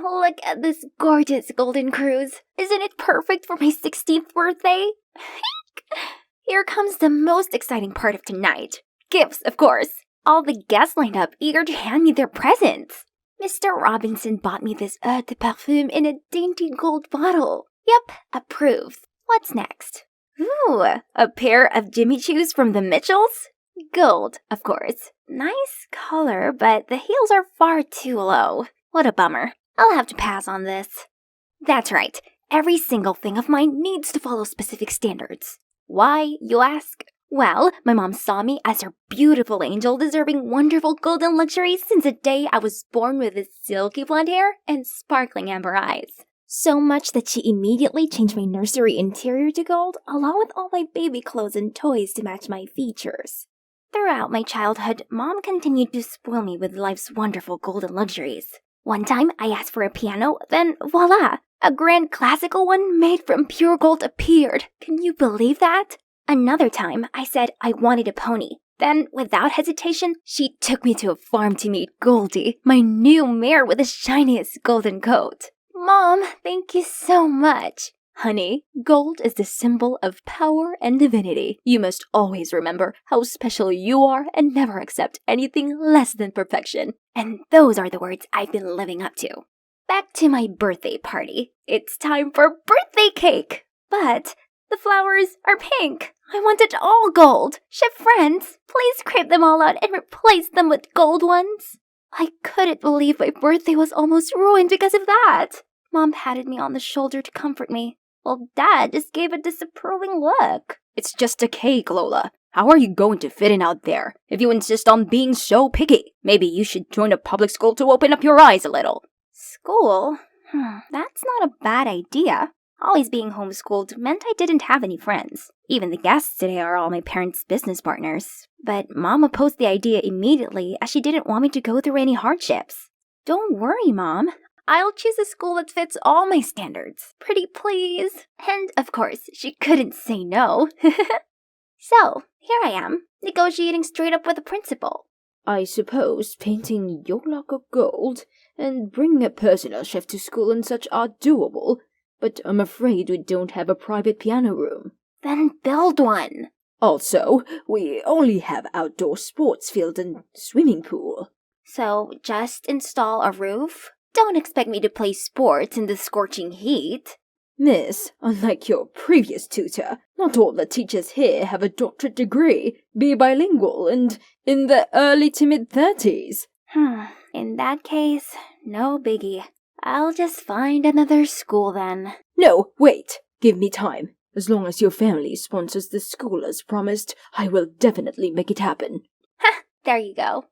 look at this gorgeous golden cruise. Isn't it perfect for my 16th birthday? Here comes the most exciting part of tonight. Gifts, of course. All the guests lined up, eager to hand me their presents. Mr. Robinson bought me this eau de parfum in a dainty gold bottle. Yep, approved. What's next? Ooh, a pair of Jimmy Choos from the Mitchells? Gold, of course. Nice color, but the heels are far too low. What a bummer. I'll have to pass on this. That's right. Every single thing of mine needs to follow specific standards. Why, you ask? Well, my mom saw me as her beautiful angel deserving wonderful golden luxuries since the day I was born with this silky blonde hair and sparkling amber eyes. So much that she immediately changed my nursery interior to gold, along with all my baby clothes and toys to match my features. Throughout my childhood, Mom continued to spoil me with life's wonderful golden luxuries. One time, I asked for a piano, then voila! A grand classical one made from pure gold appeared. Can you believe that? Another time, I said I wanted a pony. Then, without hesitation, she took me to a farm to meet Goldie, my new mare with the shiniest golden coat. Mom, thank you so much. Honey, gold is the symbol of power and divinity. You must always remember how special you are and never accept anything less than perfection. And those are the words I've been living up to. Back to my birthday party. It's time for birthday cake! But the flowers are pink. I want it all gold. Chef friends, please scrape them all out and replace them with gold ones. I couldn't believe my birthday was almost ruined because of that. Mom patted me on the shoulder to comfort me, while Dad just gave a disapproving look. It's just a cake, Lola. How are you going to fit in out there if you insist on being so picky? Maybe you should join a public school to open up your eyes a little. School? That's not a bad idea. Always being homeschooled meant I didn't have any friends. Even the guests today are all my parents' business partners. But Mom opposed the idea immediately as she didn't want me to go through any hardships. Don't worry, Mom. I'll choose a school that fits all my standards. Pretty please. And, of course, she couldn't say no. So, here I am, negotiating straight up with the principal. I suppose painting your lock of gold and bringing a personal chef to school and such are doable, but I'm afraid we don't have a private piano room. Then build one. Also, we only have outdoor sports field and swimming pool. So, just install a roof? Don't expect me to play sports in the scorching heat. Miss, unlike your previous tutor, not all the teachers here have a doctorate degree, be bilingual, and in their early to mid-30s. In that case, no biggie. I'll just find another school then. No, wait. Give me time. As long as your family sponsors the school as promised, I will definitely make it happen. There you go.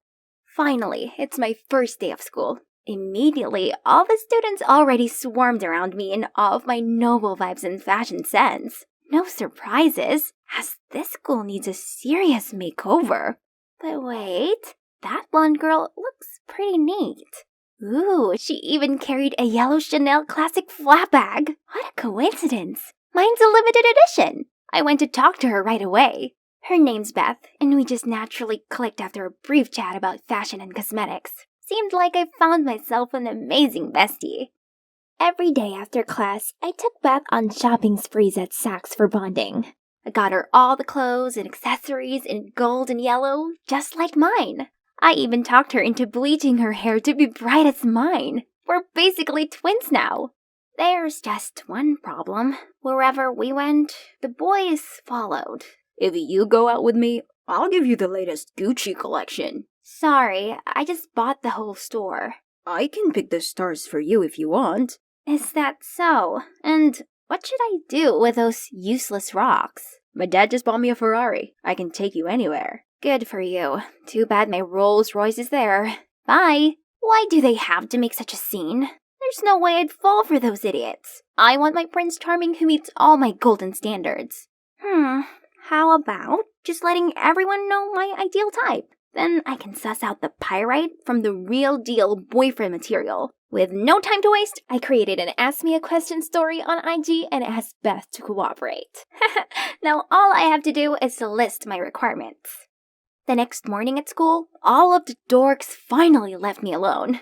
Finally, it's my first day of school. Immediately, all the students already swarmed around me in awe of my noble vibes and fashion sense. No surprises, as this school needs a serious makeover. But wait, that blonde girl looks pretty neat. Ooh, she even carried a yellow Chanel classic flat bag. What a coincidence. Mine's a limited edition. I went to talk to her right away. Her name's Beth, and we just naturally clicked after a brief chat about fashion and cosmetics. Seemed like I found myself an amazing bestie. Every day after class, I took Beth on shopping sprees at Saks for bonding. I got her all the clothes and accessories in gold and yellow, just like mine. I even talked her into bleaching her hair to be bright as mine. We're basically twins now. There's just one problem. Wherever we went, the boys followed. If you go out with me, I'll give you the latest Gucci collection. Sorry, I just bought the whole store. I can pick the stars for you if you want. Is that so? And what should I do with those useless rocks? My dad just bought me a Ferrari. I can take you anywhere. Good for you. Too bad my Rolls Royce is there. Bye. Why do they have to make such a scene? There's no way I'd fall for those idiots. I want my Prince Charming who meets all my golden standards. How about just letting everyone know my ideal type? Then I can suss out the pyrite from the real deal boyfriend material. With no time to waste, I created an Ask Me a Question story on IG and asked Beth to cooperate. Now all I have to do is to list my requirements. The next morning at school, all of the dorks finally left me alone.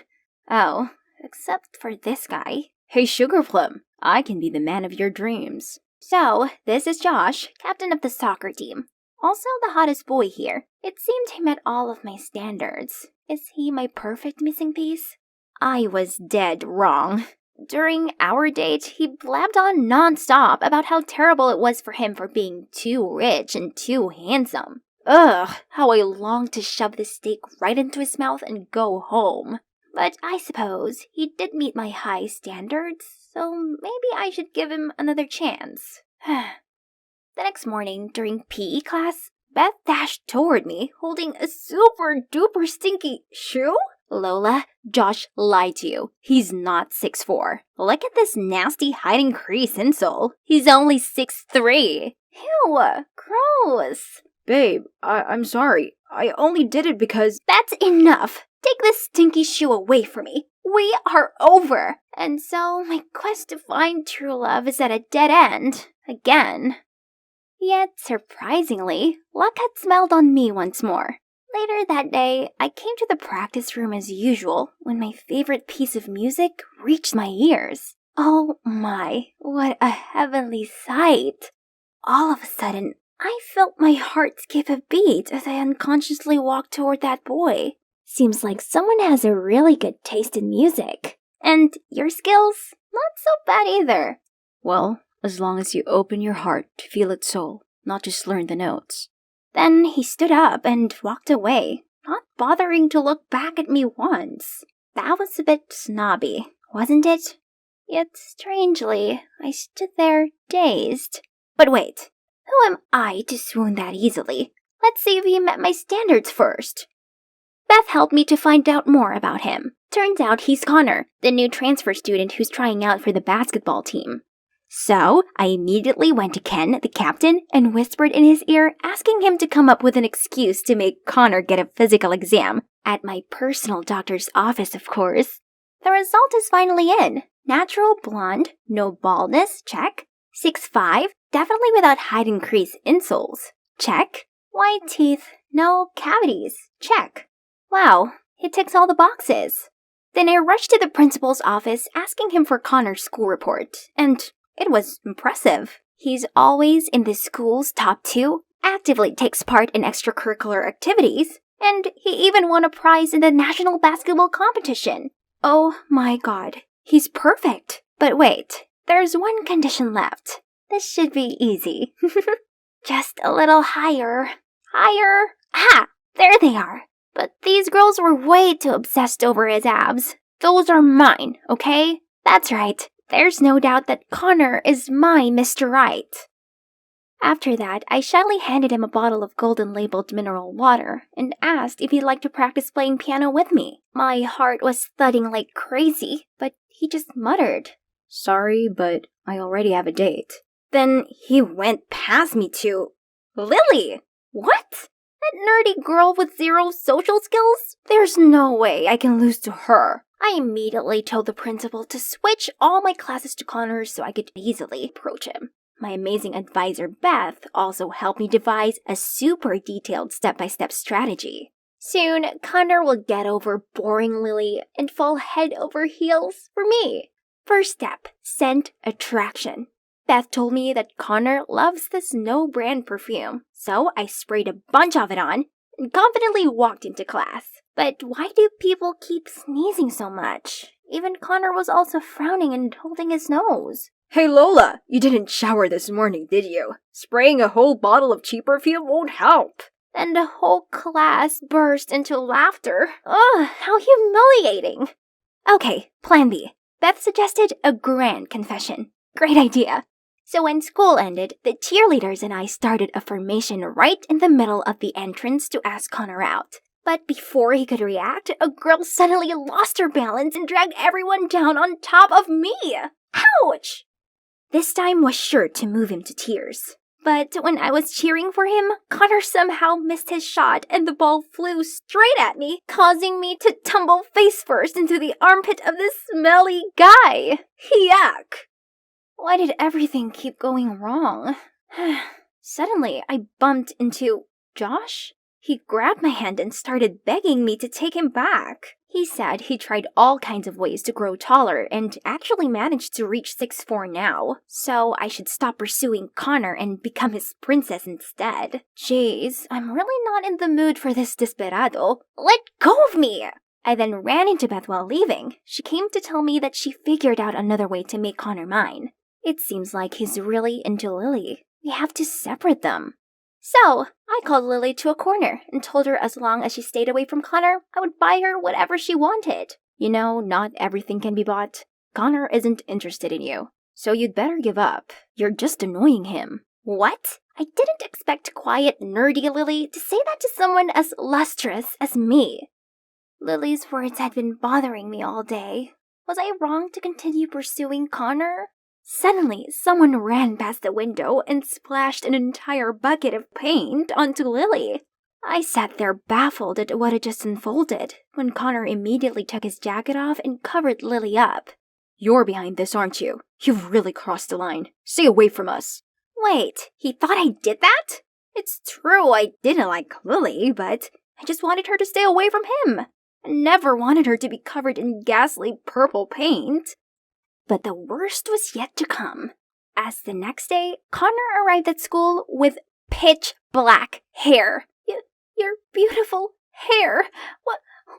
Oh, except for this guy. Hey, Sugar Plum, I can be the man of your dreams. So, this is Josh, captain of the soccer team. Also the hottest boy here. It seemed he met all of my standards. Is he my perfect missing piece? I was dead wrong. During our date, he blabbed on non-stop about how terrible it was for him for being too rich and too handsome. Ugh, how I longed to shove the steak right into his mouth and go home. But I suppose he did meet my high standards, so maybe I should give him another chance. The next morning, during PE class, Beth dashed toward me, holding a super-duper stinky shoe? Lola, Josh lied to you. He's not 6'4". Look at this nasty hiding crease insole. He's only 6'3". Ew, gross. Babe, I'm sorry. I only did it because— That's enough. Take this stinky shoe away from me. We are over. And so my quest to find true love is at a dead end. Again. Yet, surprisingly, luck had smiled on me once more. Later that day, I came to the practice room as usual when my favorite piece of music reached my ears. Oh my, what a heavenly sight. All of a sudden, I felt my heart skip a beat as I unconsciously walked toward that boy. Seems like someone has a really good taste in music. And your skills? Not so bad either. Well, as long as you open your heart to feel its soul, not just learn the notes. Then he stood up and walked away, not bothering to look back at me once. That was a bit snobby, wasn't it? Yet, strangely, I stood there dazed. But wait, who am I to swoon that easily? Let's see if he met my standards first. Beth helped me to find out more about him. Turns out he's Connor, the new transfer student who's trying out for the basketball team. So, I immediately went to Ken, the captain, and whispered in his ear, asking him to come up with an excuse to make Connor get a physical exam. At my personal doctor's office, of course. The result is finally in. Natural blonde, no baldness, check. 6'5", definitely without hiding crease insoles, check. White teeth, no cavities, check. Wow, he ticks all the boxes. Then I rushed to the principal's office asking him for Connor's school report, and it was impressive. He's always in the school's top 2, actively takes part in extracurricular activities, and he even won a prize in the national basketball competition. Oh my god, he's perfect. But wait, there's one condition left. This should be easy. Just a little higher. Higher. Ah, there they are. But these girls were way too obsessed over his abs. Those are mine, okay? That's right. There's no doubt that Connor is my Mr. Right. After that, I shyly handed him a bottle of golden-labeled mineral water and asked if he'd like to practice playing piano with me. My heart was thudding like crazy, but he just muttered, Sorry, but I already have a date. Then he went past me to Lily! What? That nerdy girl with 0 social skills? There's no way I can lose to her. I immediately told the principal to switch all my classes to Connor so I could easily approach him. My amazing advisor Beth also helped me devise a super detailed step-by-step strategy. Soon, Connor will get over boring Lily and fall head over heels for me. First step, scent attraction. Beth told me that Connor loves this no-brand perfume, so I sprayed a bunch of it on and confidently walked into class. But why do people keep sneezing so much? Even Connor was also frowning and holding his nose. Hey Lola, you didn't shower this morning, did you? Spraying a whole bottle of cheap perfume won't help. Then the whole class burst into laughter. Ugh, how humiliating. Okay, plan B. Beth suggested a grand confession. Great idea. So when school ended, the cheerleaders and I started a formation right in the middle of the entrance to ask Connor out. But before he could react, a girl suddenly lost her balance and dragged everyone down on top of me. Ouch! This time was sure to move him to tears. But when I was cheering for him, Connor somehow missed his shot and the ball flew straight at me, causing me to tumble face first into the armpit of this smelly guy. Yuck! Why did everything keep going wrong? Suddenly, I bumped into Josh. He grabbed my hand and started begging me to take him back. He said he tried all kinds of ways to grow taller and actually managed to reach 6'4" now, so I should stop pursuing Connor and become his princess instead. Jeez, I'm really not in the mood for this desperado. Let go of me! I then ran into Beth while leaving. She came to tell me that she figured out another way to make Connor mine. It seems like he's really into Lily. We have to separate them. So, I called Lily to a corner and told her as long as she stayed away from Connor, I would buy her whatever she wanted. You know, not everything can be bought. Connor isn't interested in you, so you'd better give up. You're just annoying him. What? I didn't expect quiet, nerdy Lily to say that to someone as lustrous as me. Lily's words had been bothering me all day. Was I wrong to continue pursuing Connor? Suddenly, someone ran past the window and splashed an entire bucket of paint onto Lily. I sat there baffled at what had just unfolded, when Connor immediately took his jacket off and covered Lily up. You're behind this, aren't you? You've really crossed the line. Stay away from us. Wait, he thought I did that? It's true I didn't like Lily, but I just wanted her to stay away from him. I never wanted her to be covered in ghastly purple paint. But the worst was yet to come, as the next day, Connor arrived at school with pitch black hair. Your beautiful hair.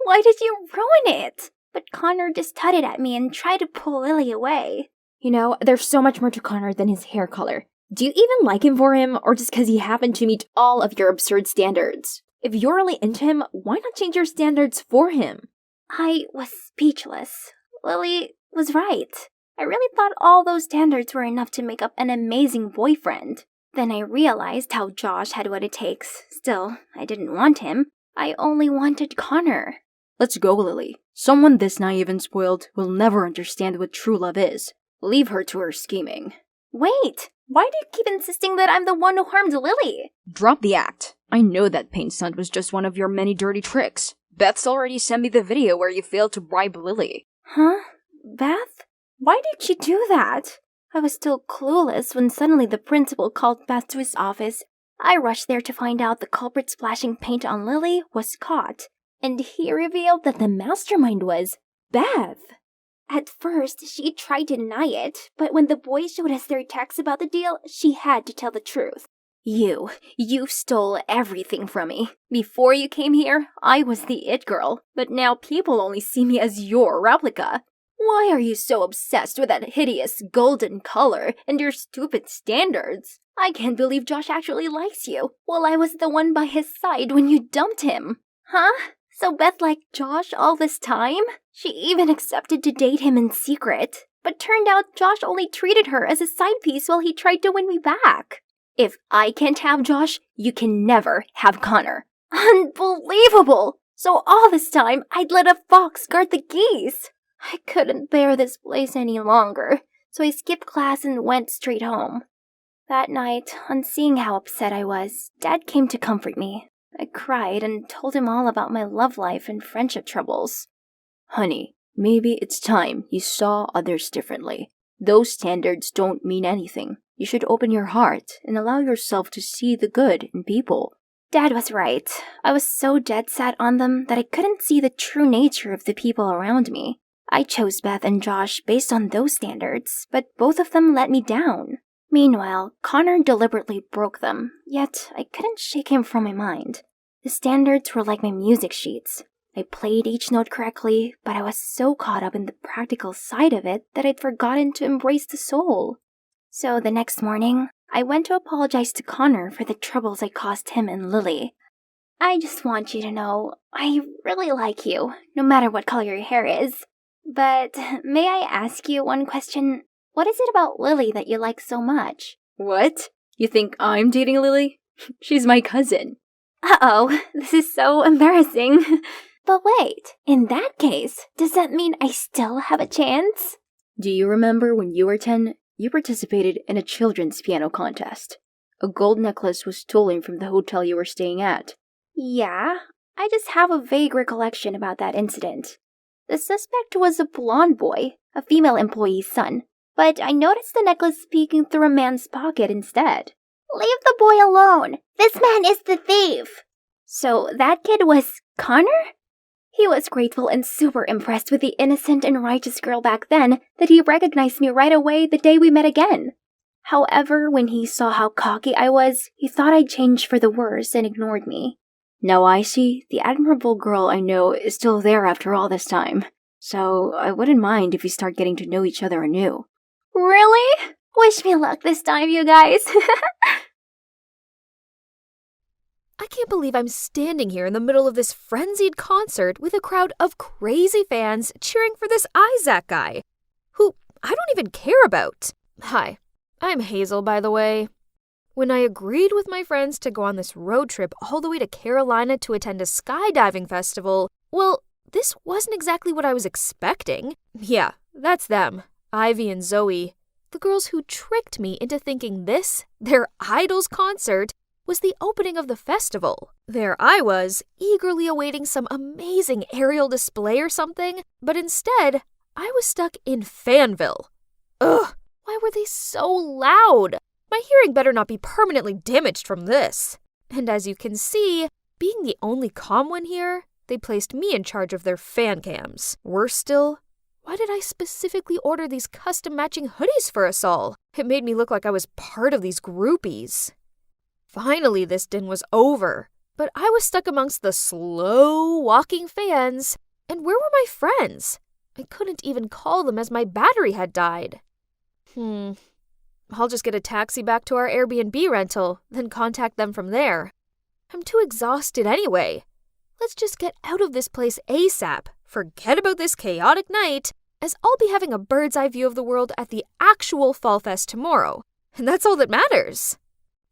Why did you ruin it? But Connor just tutted at me and tried to pull Lily away. You know, there's so much more to Connor than his hair color. Do you even like him for him, or just because he happened to meet all of your absurd standards? If you're really into him, why not change your standards for him? I was speechless. Lily was right. I really thought all those standards were enough to make up an amazing boyfriend. Then I realized how Josh had what it takes. Still, I didn't want him. I only wanted Connor. Let's go, Lily. Someone this naive and spoiled will never understand what true love is. Leave her to her scheming. Wait, why do you keep insisting that I'm the one who harmed Lily? Drop the act. I know that paint stunt was just one of your many dirty tricks. Beth's already sent me the video where you failed to bribe Lily. Huh? Beth? Why did she do that? I was still clueless when suddenly the principal called Beth to his office. I rushed there to find out the culprit splashing paint on Lily was caught, and he revealed that the mastermind was Beth. At first, she tried to deny it, but when the boys showed us their texts about the deal, she had to tell the truth. You stole everything from me. Before you came here, I was the it girl, but now people only see me as your replica. Why are you so obsessed with that hideous golden color and your stupid standards? I can't believe Josh actually likes you, while I was the one by his side when you dumped him. Huh? So Beth liked Josh all this time? She even accepted to date him in secret. But turned out Josh only treated her as a side piece while he tried to win me back. If I can't have Josh, you can never have Connor. Unbelievable! So all this time, I'd let a fox guard the geese. I couldn't bear this place any longer, so I skipped class and went straight home. That night, on seeing how upset I was, Dad came to comfort me. I cried and told him all about my love life and friendship troubles. Honey, maybe it's time you saw others differently. Those standards don't mean anything. You should open your heart and allow yourself to see the good in people. Dad was right. I was so dead set on them that I couldn't see the true nature of the people around me. I chose Beth and Josh based on those standards, but both of them let me down. Meanwhile, Connor deliberately broke them, yet I couldn't shake him from my mind. The standards were like my music sheets. I played each note correctly, but I was so caught up in the practical side of it that I'd forgotten to embrace the soul. So the next morning, I went to apologize to Connor for the troubles I caused him and Lily. I just want you to know, I really like you, no matter what color your hair is. But may I ask you one question? What is it about Lily that you like so much? What? You think I'm dating Lily? She's my cousin. Uh-oh, this is so embarrassing. But wait, in that case, does that mean I still have a chance? Do you remember when you were 10, you participated in a children's piano contest? A gold necklace was stolen from the hotel you were staying at. Yeah, I just have a vague recollection about that incident. The suspect was a blonde boy, a female employee's son, but I noticed the necklace peeking through a man's pocket instead. Leave the boy alone! This man is the thief! So that kid was Connor? He was grateful and super impressed with the innocent and righteous girl back then that he recognized me right away the day we met again. However, when he saw how cocky I was, he thought I'd changed for the worse and ignored me. Now I see the admirable girl I know is still there after all this time, so I wouldn't mind if we start getting to know each other anew. Really? Wish me luck this time, you guys. I can't believe I'm standing here in the middle of this frenzied concert with a crowd of crazy fans cheering for this Isaac guy, who I don't even care about. Hi, I'm Hazel, by the way. When I agreed with my friends to go on this road trip all the way to Carolina to attend a skydiving festival, well, this wasn't exactly what I was expecting. Yeah, that's them, Ivy and Zoe, the girls who tricked me into thinking this, their idol's concert, was the opening of the festival. There I was, eagerly awaiting some amazing aerial display or something, but instead, I was stuck in Fanville. Ugh, why were they so loud? My hearing better not be permanently damaged from this. And as you can see, being the only calm one here, they placed me in charge of their fan cams. Worse still, why did I specifically order these custom matching hoodies for us all? It made me look like I was part of these groupies. Finally, this din was over, but I was stuck amongst the slow-walking fans, and where were my friends? I couldn't even call them as my battery had died. I'll just get a taxi back to our Airbnb rental, then contact them from there. I'm too exhausted anyway. Let's just get out of this place ASAP, forget about this chaotic night, as I'll be having a bird's eye view of the world at the actual Fall Fest tomorrow, and that's all that matters.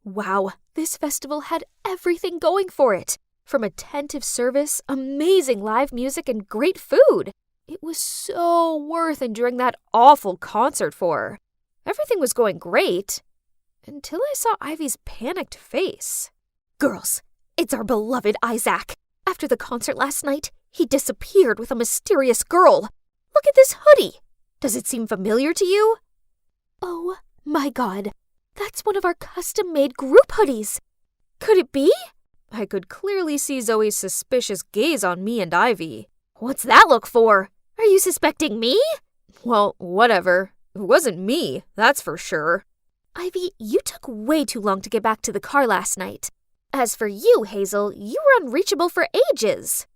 Wow, this festival had everything going for it. From attentive service, amazing live music, and great food. It was so worth enduring that awful concert for. Everything was going great, until I saw Ivy's panicked face. Girls, it's our beloved Isaac. After the concert last night, he disappeared with a mysterious girl. Look at this hoodie. Does it seem familiar to you? Oh my god. That's one of our custom-made group hoodies. Could it be? I could clearly see Zoe's suspicious gaze on me and Ivy. What's that look for? Are you suspecting me? Well, whatever. It wasn't me, that's for sure. Ivy, you took way too long to get back to the car last night. As for you, Hazel, you were unreachable for ages.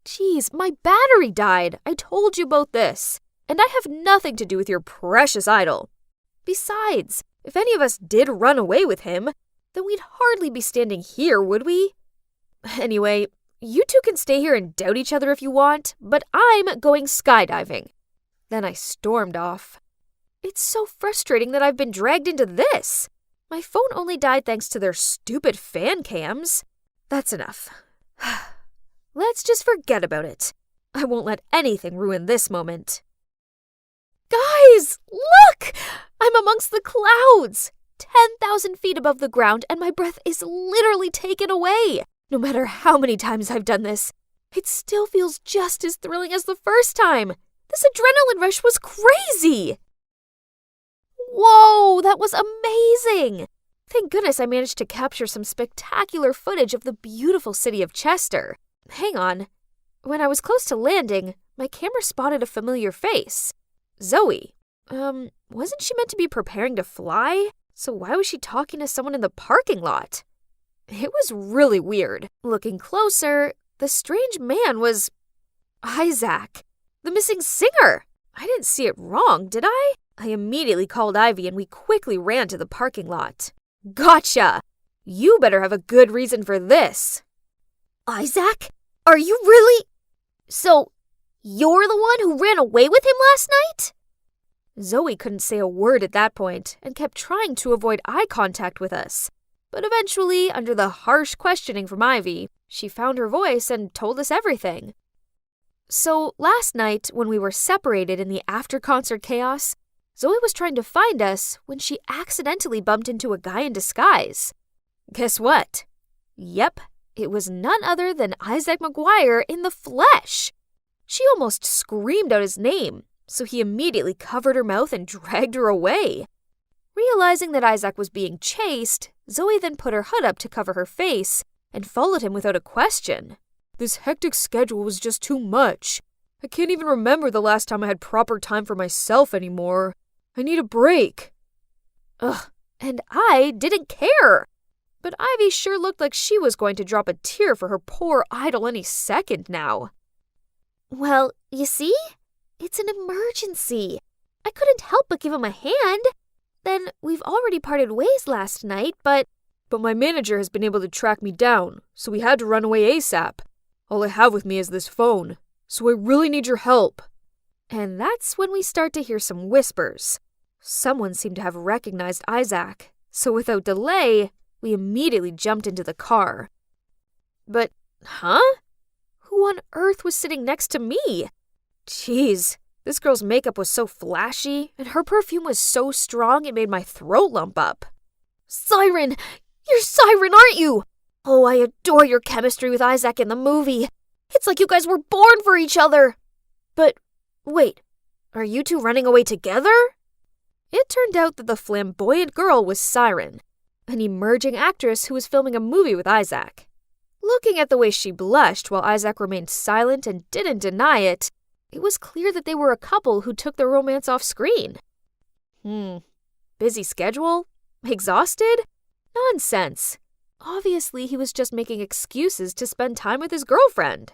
Geez, my battery died. I told you both this. And I have nothing to do with your precious idol. Besides, if any of us did run away with him, then we'd hardly be standing here, would we? Anyway, you two can stay here and doubt each other if you want, but I'm going skydiving. Then I stormed off. It's so frustrating that I've been dragged into this. My phone only died thanks to their stupid fan cams. That's enough. Let's just forget about it. I won't let anything ruin this moment. Guys, look! I'm amongst the clouds! 10,000 feet above the ground, and my breath is literally taken away. No matter how many times I've done this, it still feels just as thrilling as the first time. This adrenaline rush was crazy! Whoa, that was amazing! Thank goodness I managed to capture some spectacular footage of the beautiful city of Chester. Hang on. When I was close to landing, my camera spotted a familiar face. Zoe. Wasn't she meant to be preparing to fly? So why was she talking to someone in the parking lot? It was really weird. Looking closer, the strange man was Isaac, the missing singer. I didn't see it wrong, did I? I immediately called Ivy and we quickly ran to the parking lot. Gotcha! You better have a good reason for this. Isaac? Are you really? So, you're the one who ran away with him last night? Zoe couldn't say a word at that point and kept trying to avoid eye contact with us. But eventually, under the harsh questioning from Ivy, she found her voice and told us everything. So, last night, when we were separated in the after-concert chaos, Zoe was trying to find us when she accidentally bumped into a guy in disguise. Guess what? Yep, it was none other than Isaac McGuire in the flesh. She almost screamed out his name, so he immediately covered her mouth and dragged her away. Realizing that Isaac was being chased, Zoe then put her hood up to cover her face and followed him without a question. This hectic schedule was just too much. I can't even remember the last time I had proper time for myself anymore. I need a break. Ugh, and I didn't care. But Ivy sure looked like she was going to drop a tear for her poor idol any second now. Well, you see? It's an emergency. I couldn't help but give him a hand. Then we've already parted ways last night, but my manager has been able to track me down, so we had to run away ASAP. All I have with me is this phone, so I really need your help. And that's when we start to hear some whispers. Someone seemed to have recognized Isaac, so without delay, we immediately jumped into the car. But, who on earth was sitting next to me? Jeez, this girl's makeup was so flashy, and her perfume was so strong it made my throat lump up. Siren! You're Siren, aren't you? Oh, I adore your chemistry with Isaac in the movie. It's like you guys were born for each other. But, wait, are you two running away together? It turned out that the flamboyant girl was Siren, an emerging actress who was filming a movie with Isaac. Looking at the way she blushed while Isaac remained silent and didn't deny it, it was clear that they were a couple who took their romance off screen. Busy schedule? Exhausted? Nonsense. Obviously, he was just making excuses to spend time with his girlfriend.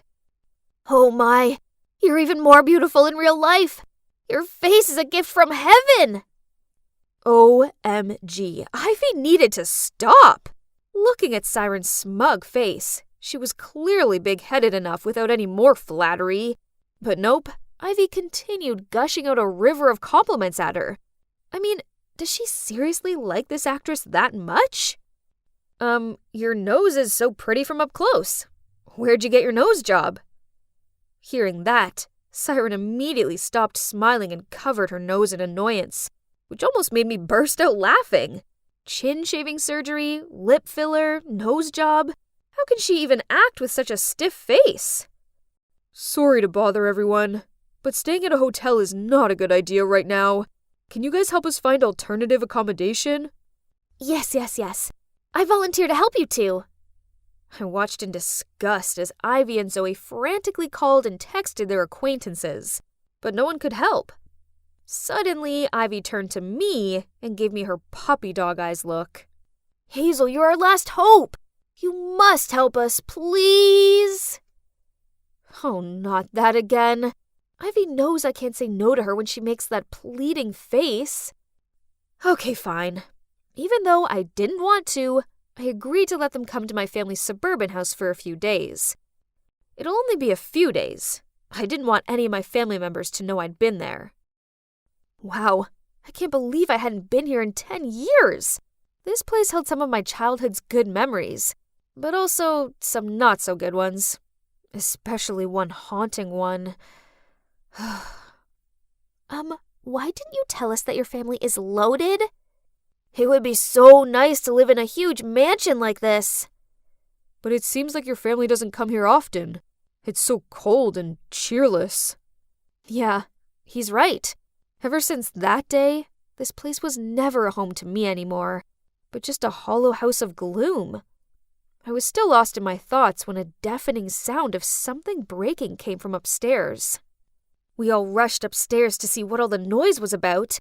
Oh my, you're even more beautiful in real life. Your face is a gift from heaven. OMG, Ivy needed to stop. Looking at Siren's smug face, she was clearly big-headed enough without any more flattery. But nope, Ivy continued gushing out a river of compliments at her. I mean, does she seriously like this actress that much? Your nose is so pretty from up close. Where'd you get your nose job? Hearing that, Siren immediately stopped smiling and covered her nose in annoyance, which almost made me burst out laughing. Chin shaving surgery, lip filler, nose job. How can she even act with such a stiff face? Sorry to bother everyone, but staying at a hotel is not a good idea right now. Can you guys help us find alternative accommodation? Yes. I volunteer to help you two. I watched in disgust as Ivy and Zoe frantically called and texted their acquaintances, but no one could help. Suddenly, Ivy turned to me and gave me her puppy dog eyes look. Hazel, you're our last hope. You must help us, please. Oh, not that again. Ivy knows I can't say no to her when she makes that pleading face. Okay, fine. Even though I didn't want to, I agreed to let them come to my family's suburban house for a few days. It'll only be a few days. I didn't want any of my family members to know I'd been there. Wow, I can't believe I hadn't been here in 10 years. This place held some of my childhood's good memories, but also some not-so-good ones. Especially one haunting one. Why didn't you tell us that your family is loaded? It would be so nice to live in a huge mansion like this. But it seems like your family doesn't come here often. It's so cold and cheerless. Yeah, he's right. Ever since that day, this place was never a home to me anymore, but just a hollow house of gloom. I was still lost in my thoughts when a deafening sound of something breaking came from upstairs. We all rushed upstairs to see what all the noise was about,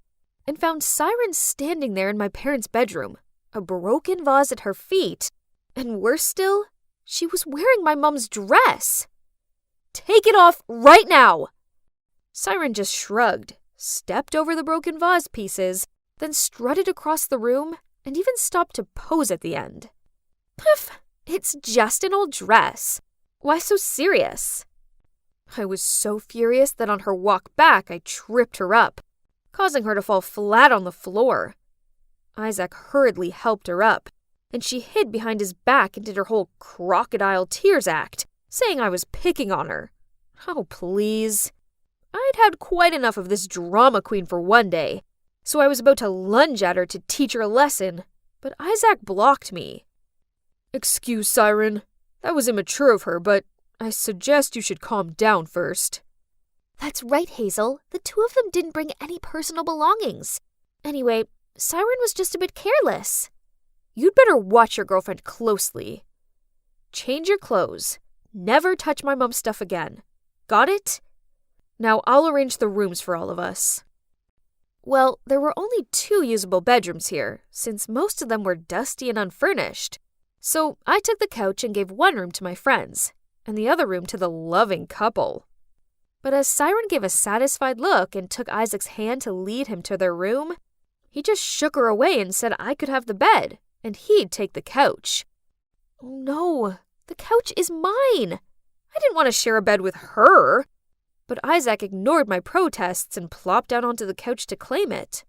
and found Siren standing there in my parents' bedroom, a broken vase at her feet, and worse still, she was wearing my mom's dress. Take it off right now! Siren just shrugged, stepped over the broken vase pieces, then strutted across the room and even stopped to pose at the end. Poof! It's just an old dress. Why so serious? I was so furious that on her walk back I tripped her up, causing her to fall flat on the floor. Isaac hurriedly helped her up, and she hid behind his back and did her whole crocodile tears act, saying I was picking on her. Oh, please. I'd had quite enough of this drama queen for one day, so I was about to lunge at her to teach her a lesson, but Isaac blocked me. Excuse, Siren. That was immature of her, but I suggest you should calm down first. That's right, Hazel. The two of them didn't bring any personal belongings. Anyway, Siren was just a bit careless. You'd better watch your girlfriend closely. Change your clothes, Never touch my mom's stuff again. Got it? Now I'll arrange the rooms for all of us. Well, there were only 2 usable bedrooms here, since most of them were dusty and unfurnished. So I took the couch and gave one room to my friends, and the other room to the loving couple. But as Siren gave a satisfied look and took Isaac's hand to lead him to their room, he just shook her away and said I could have the bed, and he'd take the couch. Oh no, the couch is mine! I didn't want to share a bed with her. But Isaac ignored my protests and plopped down onto the couch to claim it.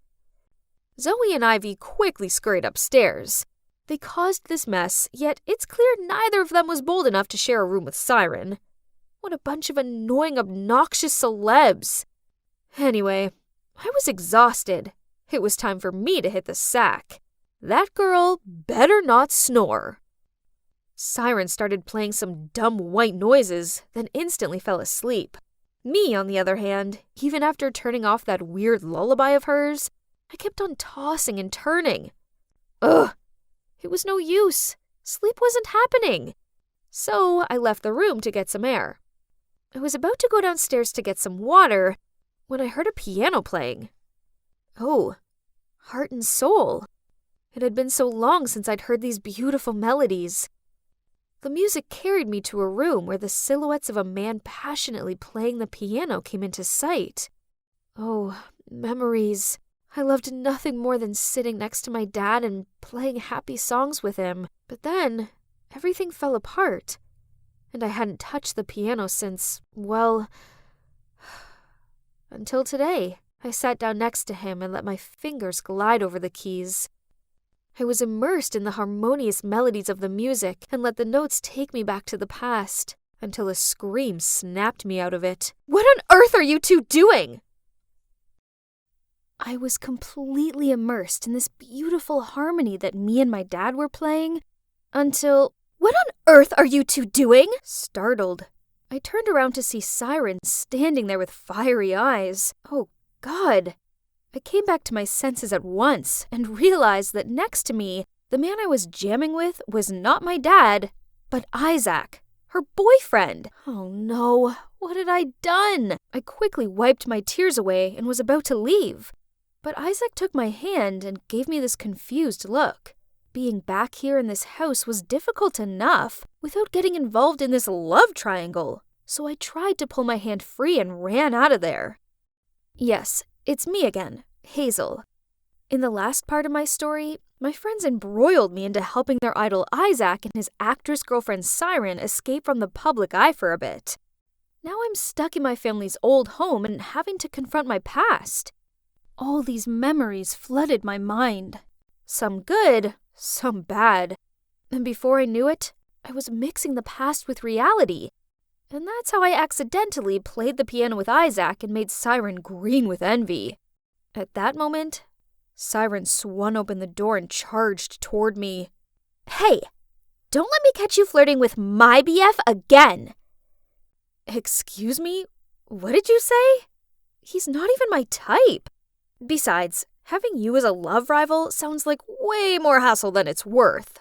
Zoe and Ivy quickly scurried upstairs. They caused this mess, yet it's clear neither of them was bold enough to share a room with Siren. What a bunch of annoying, obnoxious celebs. Anyway, I was exhausted. It was time for me to hit the sack. That girl better not snore. Siren started playing some dumb white noises, then instantly fell asleep. Me, on the other hand, even after turning off that weird lullaby of hers, I kept on tossing and turning. Ugh! It was no use. Sleep wasn't happening. So I left the room to get some air. I was about to go downstairs to get some water when I heard a piano playing. Oh, Heart and Soul. It had been so long since I'd heard these beautiful melodies. The music carried me to a room where the silhouettes of a man passionately playing the piano came into sight. Oh, memories. I loved nothing more than sitting next to my dad and playing happy songs with him. But then, everything fell apart. And I hadn't touched the piano since, well, until today. I sat down next to him and let my fingers glide over the keys. I was immersed in the harmonious melodies of the music and let the notes take me back to the past, until a scream snapped me out of it. What on earth are you 2 doing? I was completely immersed in this beautiful harmony that me and my dad were playing, until... What on earth are you 2 doing? Startled, I turned around to see Siren standing there with fiery eyes. Oh, God. I came back to my senses at once and realized that next to me, the man I was jamming with was not my dad, but Isaac, her boyfriend. Oh no, what had I done? I quickly wiped my tears away and was about to leave. But Isaac took my hand and gave me this confused look. Being back here in this house was difficult enough without getting involved in this love triangle, so I tried to pull my hand free and ran out of there. Yes, it's me again, Hazel. In the last part of my story, my friends embroiled me into helping their idol Isaac and his actress girlfriend Siren escape from the public eye for a bit. Now I'm stuck in my family's old home and having to confront my past. All these memories flooded my mind. Some good, some bad. And before I knew it, I was mixing the past with reality. And that's how I accidentally played the piano with Isaac and made Siren green with envy. At that moment, Siren swung open the door and charged toward me. Hey, don't let me catch you flirting with my BF again! Excuse me? What did you say? He's not even my type. Besides, having you as a love rival sounds like way more hassle than it's worth.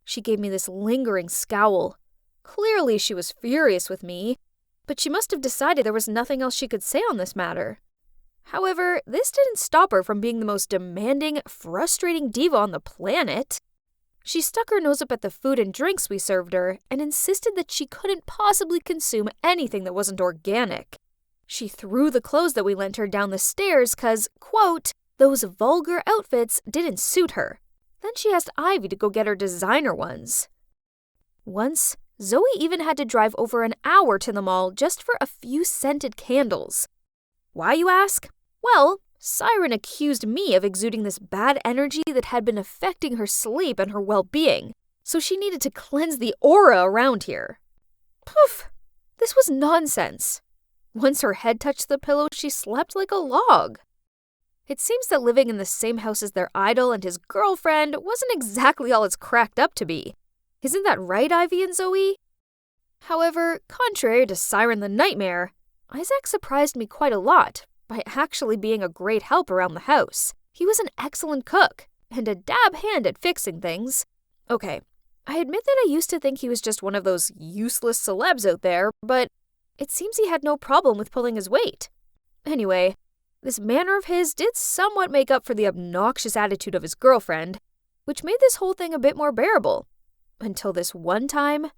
She gave me this lingering scowl. Clearly she was furious with me, but she must have decided there was nothing else she could say on this matter. However, this didn't stop her from being the most demanding, frustrating diva on the planet. She stuck her nose up at the food and drinks we served her and insisted that she couldn't possibly consume anything that wasn't organic. She threw the clothes that we lent her down the stairs 'cause, quote, those vulgar outfits didn't suit her. Then she asked Ivy to go get her designer ones. Once, Zoe even had to drive over an hour to the mall just for a few scented candles. Why, you ask? Well, Siren accused me of exuding this bad energy that had been affecting her sleep and her well-being, so she needed to cleanse the aura around here. Poof! This was nonsense. Once her head touched the pillow, she slept like a log. It seems that living in the same house as their idol and his girlfriend wasn't exactly all it's cracked up to be. Isn't that right, Ivy and Zoe? However, contrary to Siren the Nightmare, Isaac surprised me quite a lot by actually being a great help around the house. He was an excellent cook and a dab hand at fixing things. Okay, I admit that I used to think he was just one of those useless celebs out there, but it seems he had no problem with pulling his weight. Anyway, this manner of his did somewhat make up for the obnoxious attitude of his girlfriend, which made this whole thing a bit more bearable. Until this one time.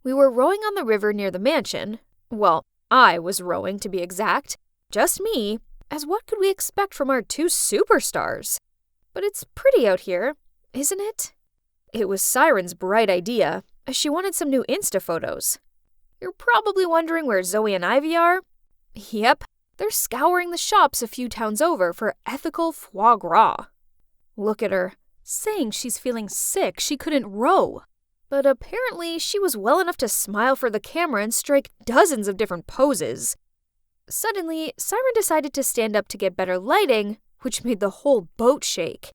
We were rowing on the river near the mansion. Well, I was rowing, to be exact. Just me, as what could we expect from our two superstars? But it's pretty out here, isn't it? It was Siren's bright idea, as she wanted some new Insta photos. You're probably wondering where Zoe and Ivy are? Yep, they're scouring the shops a few towns over for ethical foie gras. Look at her, saying she's feeling sick she couldn't row. But apparently she was well enough to smile for the camera and strike dozens of different poses. Suddenly, Siren decided to stand up to get better lighting, which made the whole boat shake.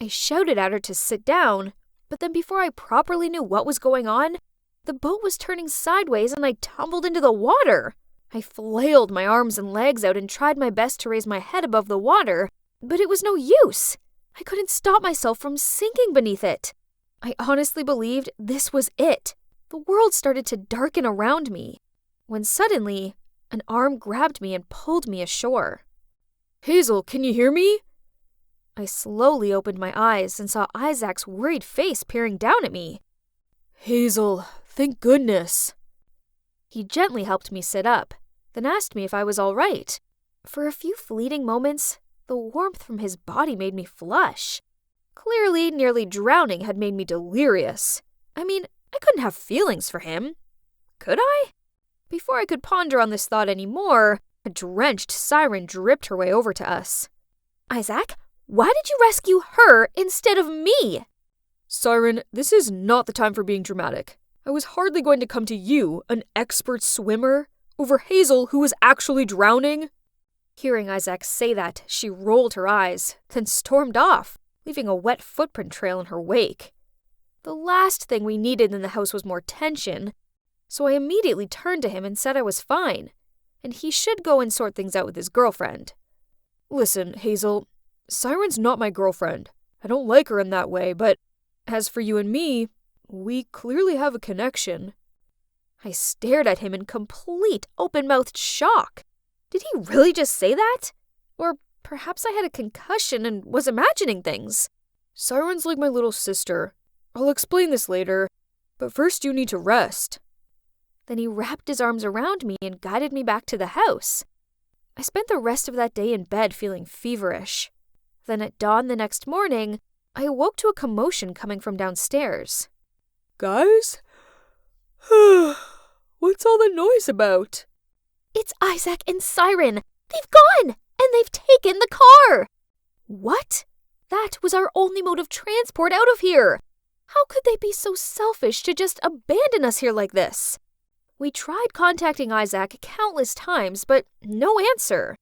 I shouted at her to sit down, but then before I properly knew what was going on, the boat was turning sideways and I tumbled into the water. I flailed my arms and legs out and tried my best to raise my head above the water, but it was no use. I couldn't stop myself from sinking beneath it. I honestly believed this was it. The world started to darken around me, when suddenly, an arm grabbed me and pulled me ashore. "Hazel, can you hear me?" I slowly opened my eyes and saw Isaac's worried face peering down at me. "Hazel, thank goodness." He gently helped me sit up, then asked me if I was all right. For a few fleeting moments, the warmth from his body made me flush. Clearly, nearly drowning had made me delirious. I mean, I couldn't have feelings for him. Could I? Before I could ponder on this thought any more, a drenched Siren dripped her way over to us. "Isaac, why did you rescue her instead of me?" "Siren, this is not the time for being dramatic. I was hardly going to come to you, an expert swimmer, over Hazel who was actually drowning." Hearing Isaac say that, she rolled her eyes, then stormed off, leaving a wet footprint trail in her wake. The last thing we needed in the house was more tension, so I immediately turned to him and said I was fine, and he should go and sort things out with his girlfriend. "Listen, Hazel, Siren's not my girlfriend. I don't like her in that way, but as for you and me, we clearly have a connection." I stared at him in complete open-mouthed shock. Did he really just say that? Or perhaps I had a concussion and was imagining things. "Siren's like my little sister. I'll explain this later, but first you need to rest." Then he wrapped his arms around me and guided me back to the house. I spent the rest of that day in bed feeling feverish. Then at dawn the next morning, I awoke to a commotion coming from downstairs. "Guys? What's all the noise about?" "It's Isaac and Siren. They've gone, and they've taken the car." What? That was our only mode of transport out of here. How could they be so selfish to just abandon us here like this? We tried contacting Isaac countless times, but no answer.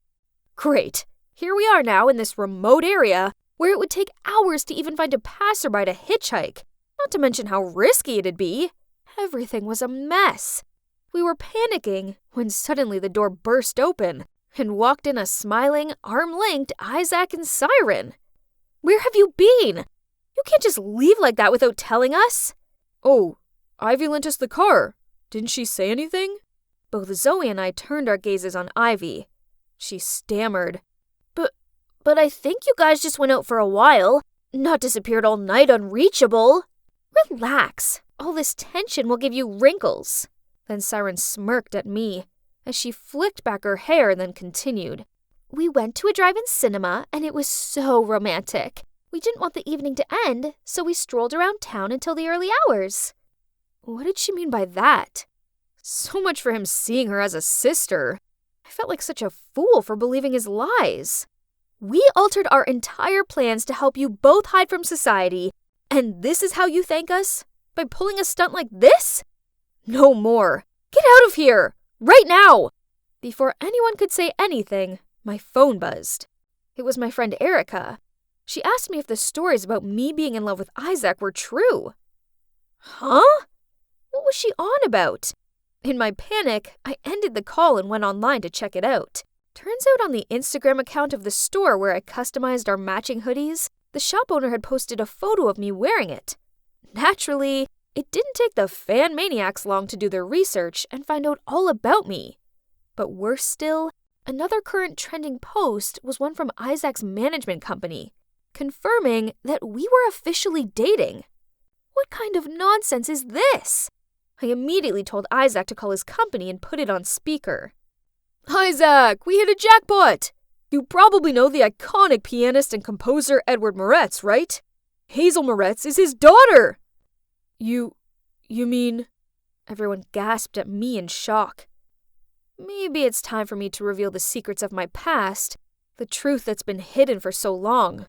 Great. Here we are now in this remote area where it would take hours to even find a passerby to hitchhike, not to mention how risky it'd be. Everything was a mess. We were panicking when suddenly the door burst open and walked in a smiling, arm-linked Isaac and Siren. "Where have you been? You can't just leave like that without telling us." "Oh, Ivy lent us the car. Didn't she say anything?" Both Zoe and I turned our gazes on Ivy. She stammered. But I think you guys just went out for a while, not disappeared all night unreachable." "Relax. All this tension will give you wrinkles." Then Siren smirked at me as she flicked back her hair and then continued. "We went to a drive-in cinema and it was so romantic. We didn't want the evening to end, so we strolled around town until the early hours." What did she mean by that? So much for him seeing her as a sister. I felt like such a fool for believing his lies. "We altered our entire plans to help you both hide from society, and this is how you thank us? By pulling a stunt like this? No more. Get out of here! Right now!" Before anyone could say anything, my phone buzzed. It was my friend Erica. She asked me if the stories about me being in love with Isaac were true. Huh? What was she on about? In my panic, I ended the call and went online to check it out. Turns out on the Instagram account of the store where I customized our matching hoodies, the shop owner had posted a photo of me wearing it. Naturally, it didn't take the fan maniacs long to do their research and find out all about me. But worse still, another current trending post was one from Isaac's management company, confirming that we were officially dating. What kind of nonsense is this? I immediately told Isaac to call his company and put it on speaker. Isaac, we hit a jackpot! You probably know the iconic pianist and composer Edward Moretz, right? Hazel Moretz is his daughter! You mean... Everyone gasped at me in shock. Maybe it's time for me to reveal the secrets of my past, the truth that's been hidden for so long.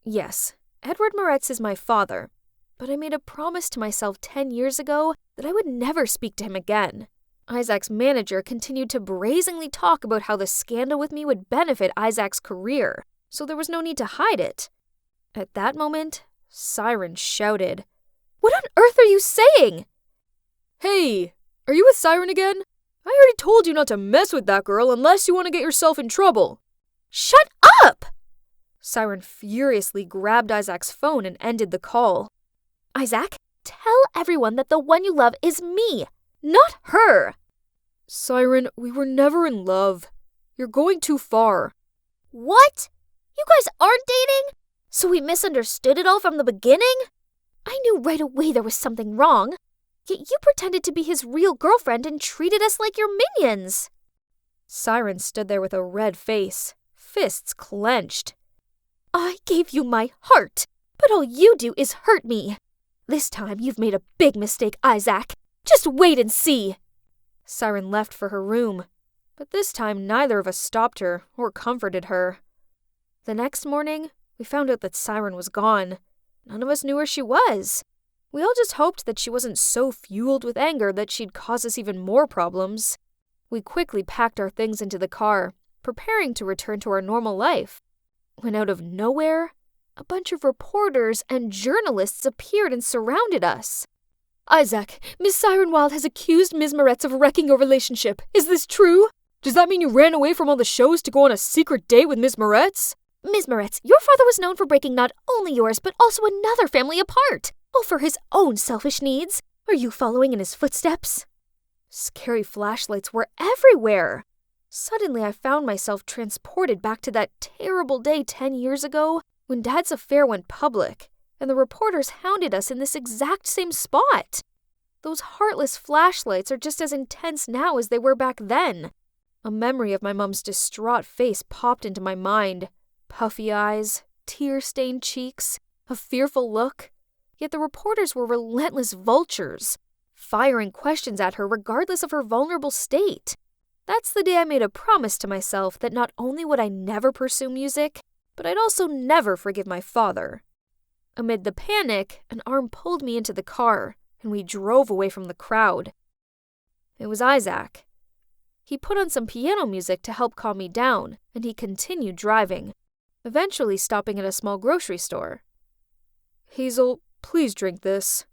Yes, Edward Moretz is my father, but I made a promise to myself 10 years ago that I would never speak to him again. Isaac's manager continued to brazenly talk about how the scandal with me would benefit Isaac's career, so there was no need to hide it. At that moment, Siren shouted, "What on earth are you saying?" Hey, are you with Siren again? I already told you not to mess with that girl unless you want to get yourself in trouble. Shut up! Siren furiously grabbed Isaac's phone and ended the call. Isaac, tell everyone that the one you love is me, not her. Siren, we were never in love. You're going too far. What? You guys aren't dating? So we misunderstood it all from the beginning? I knew right away there was something wrong. Yet you pretended to be his real girlfriend and treated us like your minions. Siren stood there with a red face, fists clenched. I gave you my heart, but all you do is hurt me. This time you've made a big mistake, Isaac. Just wait and see. Siren left for her room, but this time neither of us stopped her or comforted her. The next morning, we found out that Siren was gone. None of us knew where she was. We all just hoped that she wasn't so fueled with anger that she'd cause us even more problems. We quickly packed our things into the car, preparing to return to our normal life. When out of nowhere, a bunch of reporters and journalists appeared and surrounded us. Isaac, Miss Siren Wilde has accused Ms. Moretz of wrecking your relationship. Is this true? Does that mean you ran away from all the shows to go on a secret date with Ms. Moretz? Ms. Moretz, your father was known for breaking not only yours but also another family apart, all for his own selfish needs. Are you following in his footsteps? Scary flashlights were everywhere. Suddenly I found myself transported back to that terrible day 10 years ago when Dad's affair went public, and the reporters hounded us in this exact same spot. Those heartless flashlights are just as intense now as they were back then. A memory of my mom's distraught face popped into my mind. Puffy eyes, tear-stained cheeks, a fearful look. Yet the reporters were relentless vultures, firing questions at her regardless of her vulnerable state. That's the day I made a promise to myself that not only would I never pursue music, but I'd also never forgive my father. Amid the panic, an arm pulled me into the car, and we drove away from the crowd. It was Isaac. He put on some piano music to help calm me down, and he continued driving, eventually stopping at a small grocery store. Hazel, please drink this.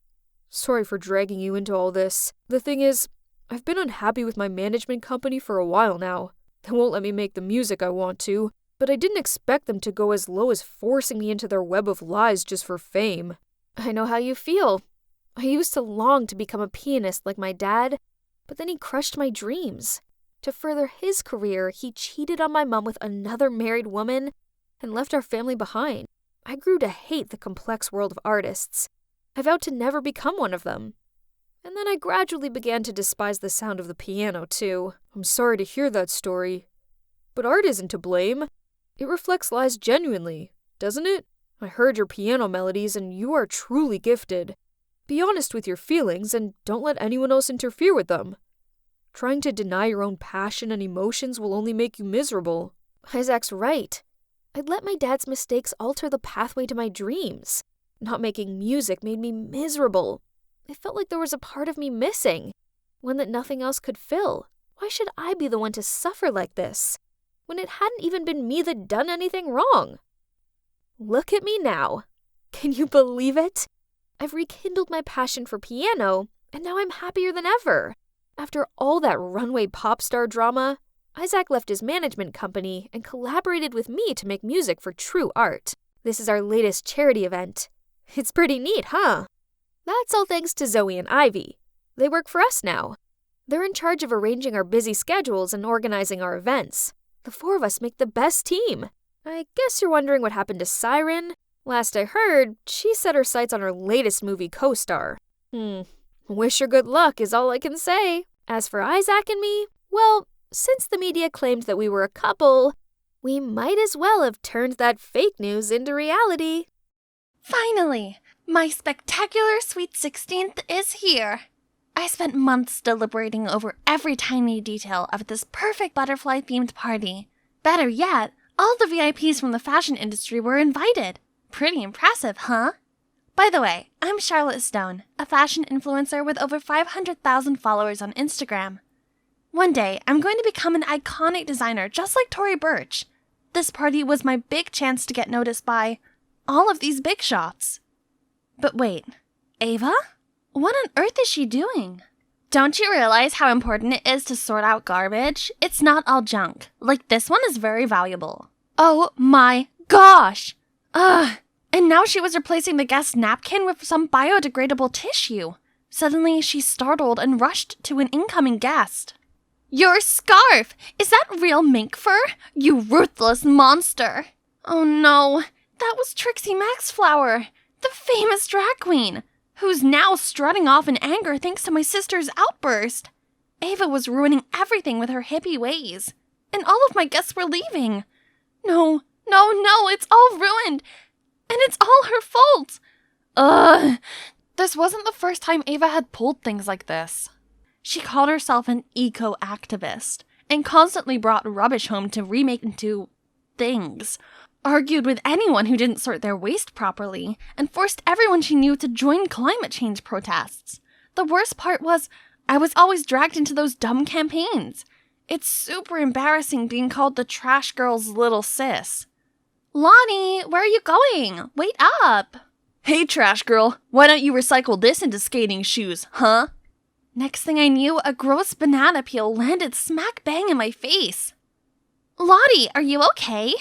Sorry for dragging you into all this. The thing is, I've been unhappy with my management company for a while now. They won't let me make the music I want to, but I didn't expect them to go as low as forcing me into their web of lies just for fame. I know how you feel. I used to long to become a pianist like my dad, but then he crushed my dreams. To further his career, he cheated on my mom with another married woman and left our family behind. I grew to hate the complex world of artists. I vowed to never become one of them. And then I gradually began to despise the sound of the piano, too. I'm sorry to hear that story. But art isn't to blame. It reflects lies genuinely, doesn't it? I heard your piano melodies and you are truly gifted. Be honest with your feelings and don't let anyone else interfere with them. Trying to deny your own passion and emotions will only make you miserable. Isaac's right. I'd let my dad's mistakes alter the pathway to my dreams. Not making music made me miserable. It felt like there was a part of me missing, one that nothing else could fill. Why should I be the one to suffer like this, when it hadn't even been me that done anything wrong? Look at me now. Can you believe it? I've rekindled my passion for piano, and now I'm happier than ever. After all that runway pop star drama, Isaac left his management company and collaborated with me to make music for true art. This is our latest charity event. It's pretty neat, huh? That's all thanks to Zoe and Ivy. They work for us now. They're in charge of arranging our busy schedules and organizing our events. The four of us make the best team. I guess you're wondering what happened to Siren? Last I heard, she set her sights on her latest movie co-star. Wish her good luck is all I can say. As for Isaac and me, well, since the media claimed that we were a couple, we might as well have turned that fake news into reality. Finally, my spectacular sweet 16th is here. I spent months deliberating over every tiny detail of this perfect butterfly-themed party. Better yet, all the VIPs from the fashion industry were invited. Pretty impressive, huh? By the way, I'm Charlotte Stone, a fashion influencer with over 500,000 followers on Instagram. One day, I'm going to become an iconic designer just like Tory Burch. This party was my big chance to get noticed by all of these big shots. But wait, Ava? What on earth is she doing? Don't you realize how important it is to sort out garbage? It's not all junk. Like, this one is very valuable. Oh my gosh! Ugh! And now she was replacing the guest napkin with some biodegradable tissue. Suddenly, she's startled and rushed to an incoming guest. Your scarf! Is that real mink fur? You ruthless monster! Oh no, that was Trixie Maxflower, the famous drag queen, who's now strutting off in anger thanks to my sister's outburst. Ava was ruining everything with her hippie ways, and all of my guests were leaving. No, it's all ruined, and it's all her fault. Ugh. This wasn't the first time Ava had pulled things like this. She called herself an eco-activist and constantly brought rubbish home to remake into things, argued with anyone who didn't sort their waste properly, and forced everyone she knew to join climate change protests. The worst part was, I was always dragged into those dumb campaigns. It's super embarrassing being called the trash girl's little sis. Lonnie, where are you going? Wait up! Hey, trash girl, why don't you recycle this into skating shoes, huh? Next thing I knew, a gross banana peel landed smack bang in my face. Lottie, are you okay?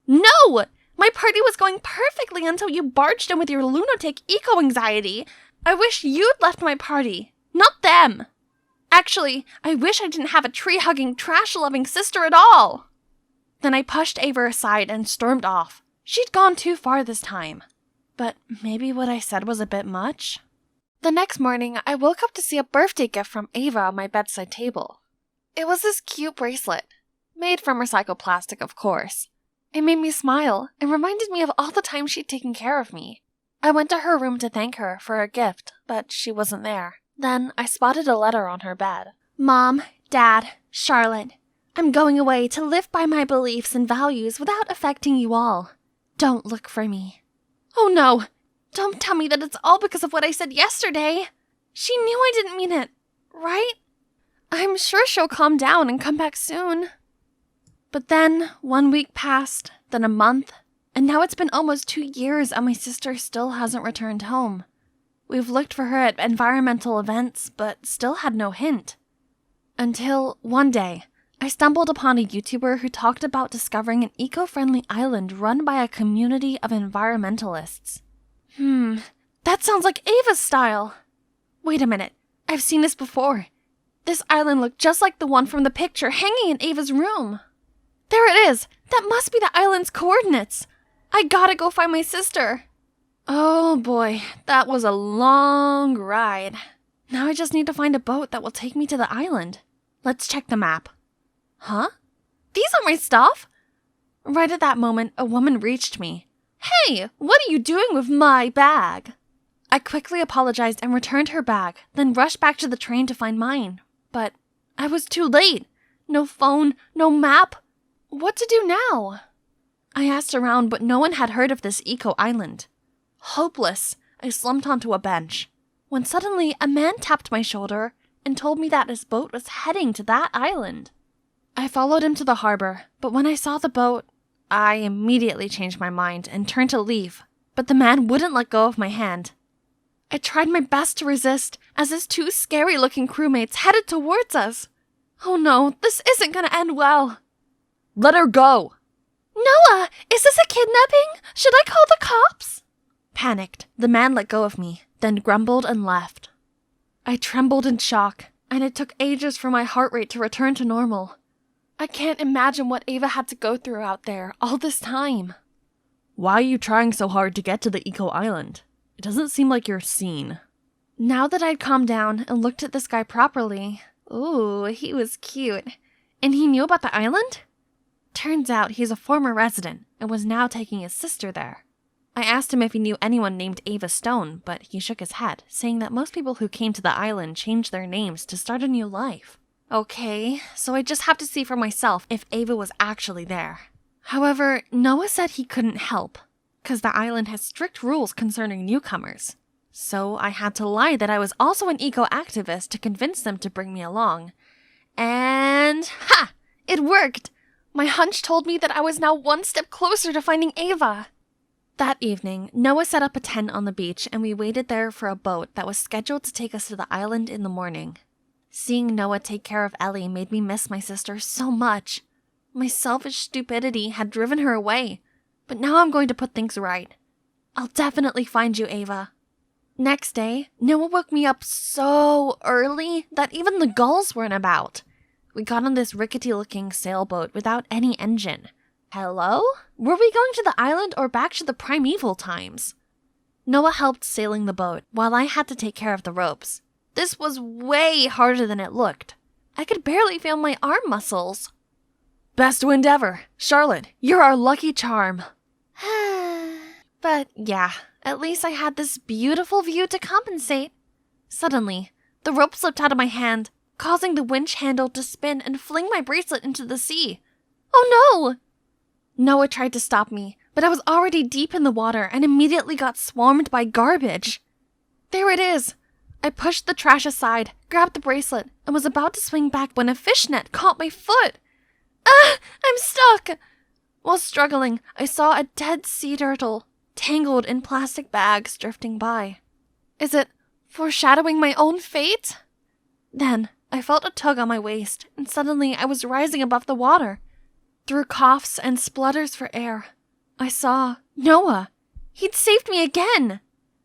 No! My party was going perfectly until you barged in with your lunatic eco-anxiety. I wish you'd left my party, not them. Actually, I wish I didn't have a tree-hugging, trash-loving sister at all. Then I pushed Ava aside and stormed off. She'd gone too far this time. But maybe what I said was a bit much? The next morning, I woke up to see a birthday gift from Ava on my bedside table. It was this cute bracelet, made from recycled plastic, of course. It made me smile and reminded me of all the time she'd taken care of me. I went to her room to thank her for her gift, but she wasn't there. Then I spotted a letter on her bed. Mom, Dad, Charlotte, I'm going away to live by my beliefs and values without affecting you all. Don't look for me. Oh no! Don't tell me that it's all because of what I said yesterday. She knew I didn't mean it, right? I'm sure she'll calm down and come back soon. But then 1 week passed, then a month, and now it's been almost 2 years and my sister still hasn't returned home. We've looked for her at environmental events, but still had no hint. Until one day, I stumbled upon a YouTuber who talked about discovering an eco-friendly island run by a community of environmentalists. That sounds like Ava's style. Wait a minute, I've seen this before. This island looked just like the one from the picture hanging in Ava's room. There it is! That must be the island's coordinates! I gotta go find my sister! Oh boy, that was a long ride. Now I just need to find a boat that will take me to the island. Let's check the map. Huh? These aren't my stuff! Right at that moment, a woman reached me. Hey, what are you doing with my bag? I quickly apologized and returned her bag, then rushed back to the train to find mine. But I was too late. No phone, no map. What to do now? I asked around, but no one had heard of this eco-island. Hopeless, I slumped onto a bench, when suddenly a man tapped my shoulder and told me that his boat was heading to that island. I followed him to the harbor, but when I saw the boat, I immediately changed my mind and turned to leave, but the man wouldn't let go of my hand. I tried my best to resist as his 2 scary-looking crewmates headed towards us. Oh no, this isn't gonna end well. Let her go! Noah, is this a kidnapping? Should I call the cops? Panicked, the man let go of me, then grumbled and left. I trembled in shock, and it took ages for my heart rate to return to normal. I can't imagine what Ava had to go through out there all this time. Why are you trying so hard to get to the Eco Island? It doesn't seem like you're seen. Now that I'd calmed down and looked at this guy properly, ooh, he was cute. And he knew about the island? Turns out he's a former resident and was now taking his sister there. I asked him if he knew anyone named Ava Stone, but he shook his head, saying that most people who came to the island changed their names to start a new life. Okay, so I just have to see for myself if Ava was actually there. However, Noah said he couldn't help, because the island has strict rules concerning newcomers. So I had to lie that I was also an eco-activist to convince them to bring me along. And ha! It worked! My hunch told me that I was now one step closer to finding Ava. That evening, Noah set up a tent on the beach and we waited there for a boat that was scheduled to take us to the island in the morning. Seeing Noah take care of Ellie made me miss my sister so much. My selfish stupidity had driven her away, but now I'm going to put things right. I'll definitely find you, Ava. Next day, Noah woke me up so early that even the gulls weren't about. We got on this rickety-looking sailboat without any engine. Hello? Were we going to the island or back to the primeval times? Noah helped sailing the boat, while I had to take care of the ropes. This was way harder than it looked. I could barely feel my arm muscles. Best wind ever. Charlotte, you're our lucky charm. But yeah, at least I had this beautiful view to compensate. Suddenly, the rope slipped out of my hand, causing the winch handle to spin and fling my bracelet into the sea. Oh no! Noah tried to stop me, but I was already deep in the water and immediately got swarmed by garbage. There it is! I pushed the trash aside, grabbed the bracelet, and was about to swing back when a fishnet caught my foot. Ah! I'm stuck! While struggling, I saw a dead sea turtle, tangled in plastic bags, drifting by. Is it foreshadowing my own fate? Then, I felt a tug on my waist, and suddenly I was rising above the water. Through coughs and splutters for air, I saw Noah. He'd saved me again.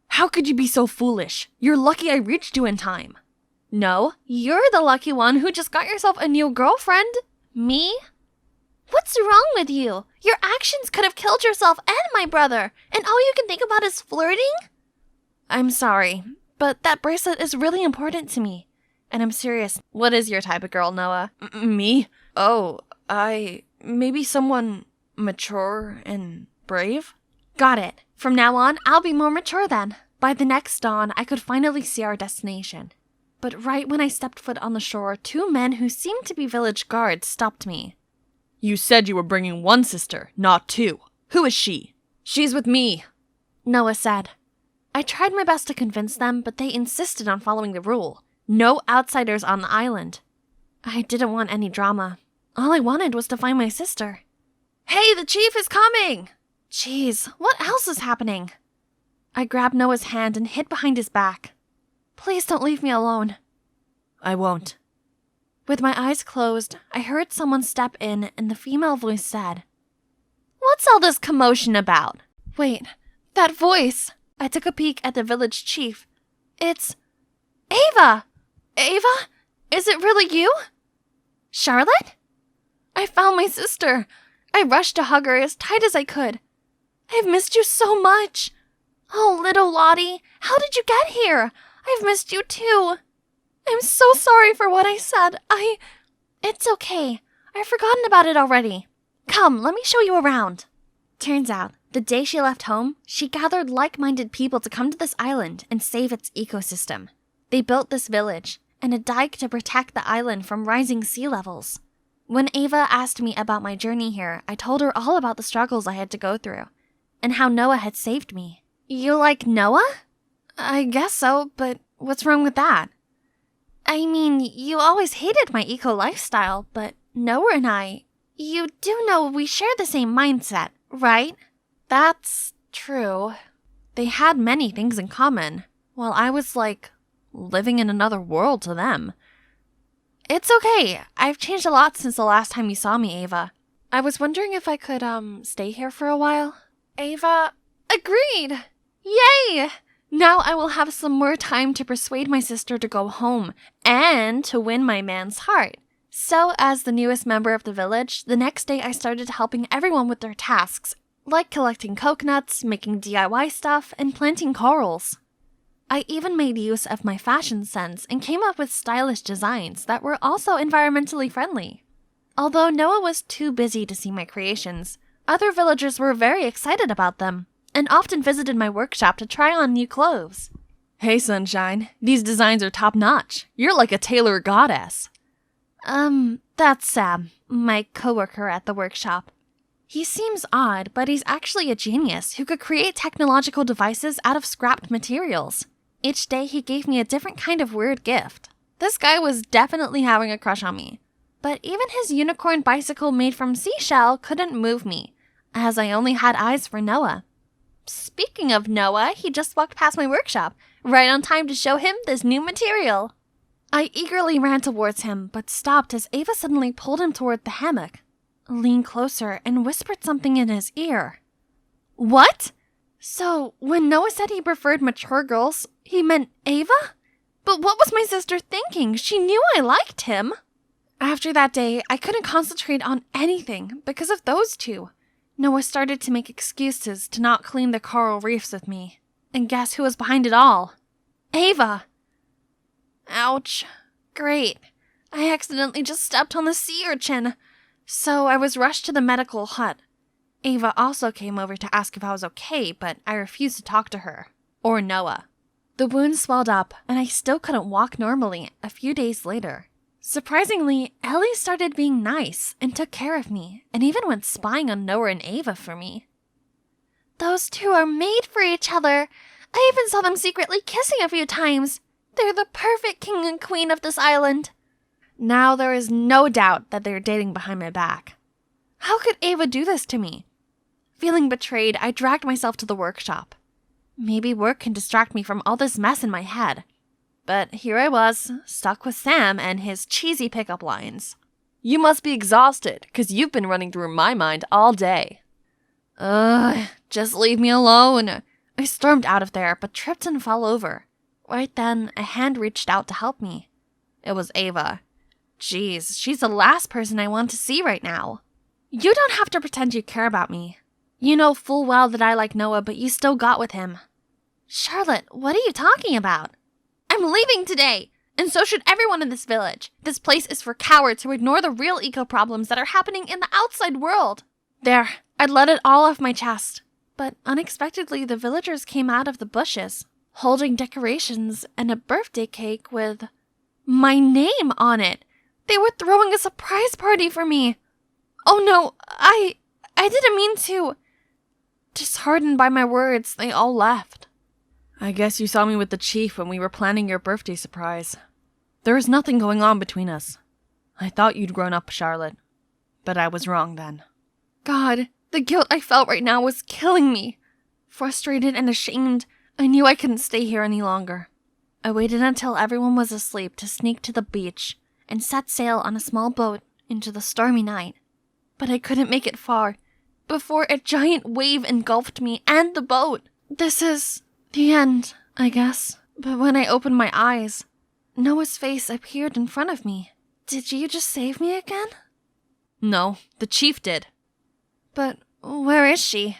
How could you be so foolish? You're lucky I reached you in time. No, you're the lucky one who just got yourself a new girlfriend. Me? What's wrong with you? Your actions could have killed yourself and my brother, and all you can think about is flirting? I'm sorry, but that bracelet is really important to me. And I'm serious. What is your type of girl, Noah? Me? Oh, maybe someone mature and brave? Got it. From now on, I'll be more mature then. By the next dawn, I could finally see our destination. But right when I stepped foot on the shore, two men who seemed to be village guards stopped me. You said you were bringing one sister, not two. Who is she? She's with me, Noah said. I tried my best to convince them, but they insisted on following the rule. No outsiders on the island. I didn't want any drama. All I wanted was to find my sister. Hey, the chief is coming! Jeez, what else is happening? I grabbed Noah's hand and hid behind his back. Please don't leave me alone. I won't. With my eyes closed, I heard someone step in and the female voice said, "What's all this commotion about?" Wait, that voice! I took a peek at the village chief. It's Ava! Ava? Is it really you? Charlotte? I found my sister. I rushed to hug her as tight as I could. I've missed you so much. Oh, little Lottie, how did you get here? I've missed you too. I'm so sorry for what I said. It's okay. I've forgotten about it already. Come, let me show you around. Turns out, the day she left home, she gathered like-minded people to come to this island and save its ecosystem. They built this village and a dike to protect the island from rising sea levels. When Ava asked me about my journey here, I told her all about the struggles I had to go through and how Noah had saved me. You like Noah? I guess so, but what's wrong with that? I mean, you always hated my eco lifestyle, but Noah and you do know we share the same mindset, right? That's true. They had many things in common, while I was like living in another world to them. It's okay. I've changed a lot since the last time you saw me, Ava. I was wondering if I could, stay here for a while. Ava agreed. Yay! Now I will have some more time to persuade my sister to go home and to win my man's heart. So, as the newest member of the village, the next day I started helping everyone with their tasks, like collecting coconuts, making DIY stuff, and planting corals. I even made use of my fashion sense and came up with stylish designs that were also environmentally friendly. Although Noah was too busy to see my creations, other villagers were very excited about them and often visited my workshop to try on new clothes. Hey, Sunshine, these designs are top-notch. You're like a tailor goddess. That's Sam, my coworker at the workshop. He seems odd, but he's actually a genius who could create technological devices out of scrapped materials. Each day he gave me a different kind of weird gift. This guy was definitely having a crush on me. But even his unicorn bicycle made from seashell couldn't move me, as I only had eyes for Noah. Speaking of Noah, he just walked past my workshop, right on time to show him this new material. I eagerly ran towards him, but stopped as Ava suddenly pulled him toward the hammock, leaned closer, and whispered something in his ear. What? So, when Noah said he preferred mature girls, he meant Ava? But what was my sister thinking? She knew I liked him. After that day, I couldn't concentrate on anything because of those two. Noah started to make excuses to not clean the coral reefs with me. And guess who was behind it all? Ava! Ouch. Great. I accidentally just stepped on the sea urchin. So I was rushed to the medical hut. Ava also came over to ask if I was okay, but I refused to talk to her. Or Noah. The wound swelled up, and I still couldn't walk normally a few days later. Surprisingly, Ellie started being nice and took care of me, and even went spying on Noah and Ava for me. Those two are made for each other. I even saw them secretly kissing a few times. They're the perfect king and queen of this island. Now there is no doubt that they're dating behind my back. How could Ava do this to me? Feeling betrayed, I dragged myself to the workshop. Maybe work can distract me from all this mess in my head. But here I was, stuck with Sam and his cheesy pickup lines. You must be exhausted, 'cause you've been running through my mind all day. Just leave me alone. I stormed out of there, but tripped and fell over. Right then, a hand reached out to help me. It was Ava. Jeez, she's the last person I want to see right now. You don't have to pretend you care about me. You know full well that I like Noah, but you still got with him. Charlotte, what are you talking about? I'm leaving today, and so should everyone in this village. This place is for cowards who ignore the real eco-problems that are happening in the outside world. There, I'd let it all off my chest. But unexpectedly, the villagers came out of the bushes, holding decorations and a birthday cake with my name on it. They were throwing a surprise party for me. Oh no, I didn't mean to. Disheartened by my words, they all left. I guess you saw me with the chief when we were planning your birthday surprise. There is nothing going on between us. I thought you'd grown up, Charlotte. But I was wrong then. God, the guilt I felt right now was killing me. Frustrated and ashamed, I knew I couldn't stay here any longer. I waited until everyone was asleep to sneak to the beach and set sail on a small boat into the stormy night. But I couldn't make it far before a giant wave engulfed me and the boat. This is the end, I guess. But when I opened my eyes, Noah's face appeared in front of me. Did you just save me again? No, the chief did. But where is she?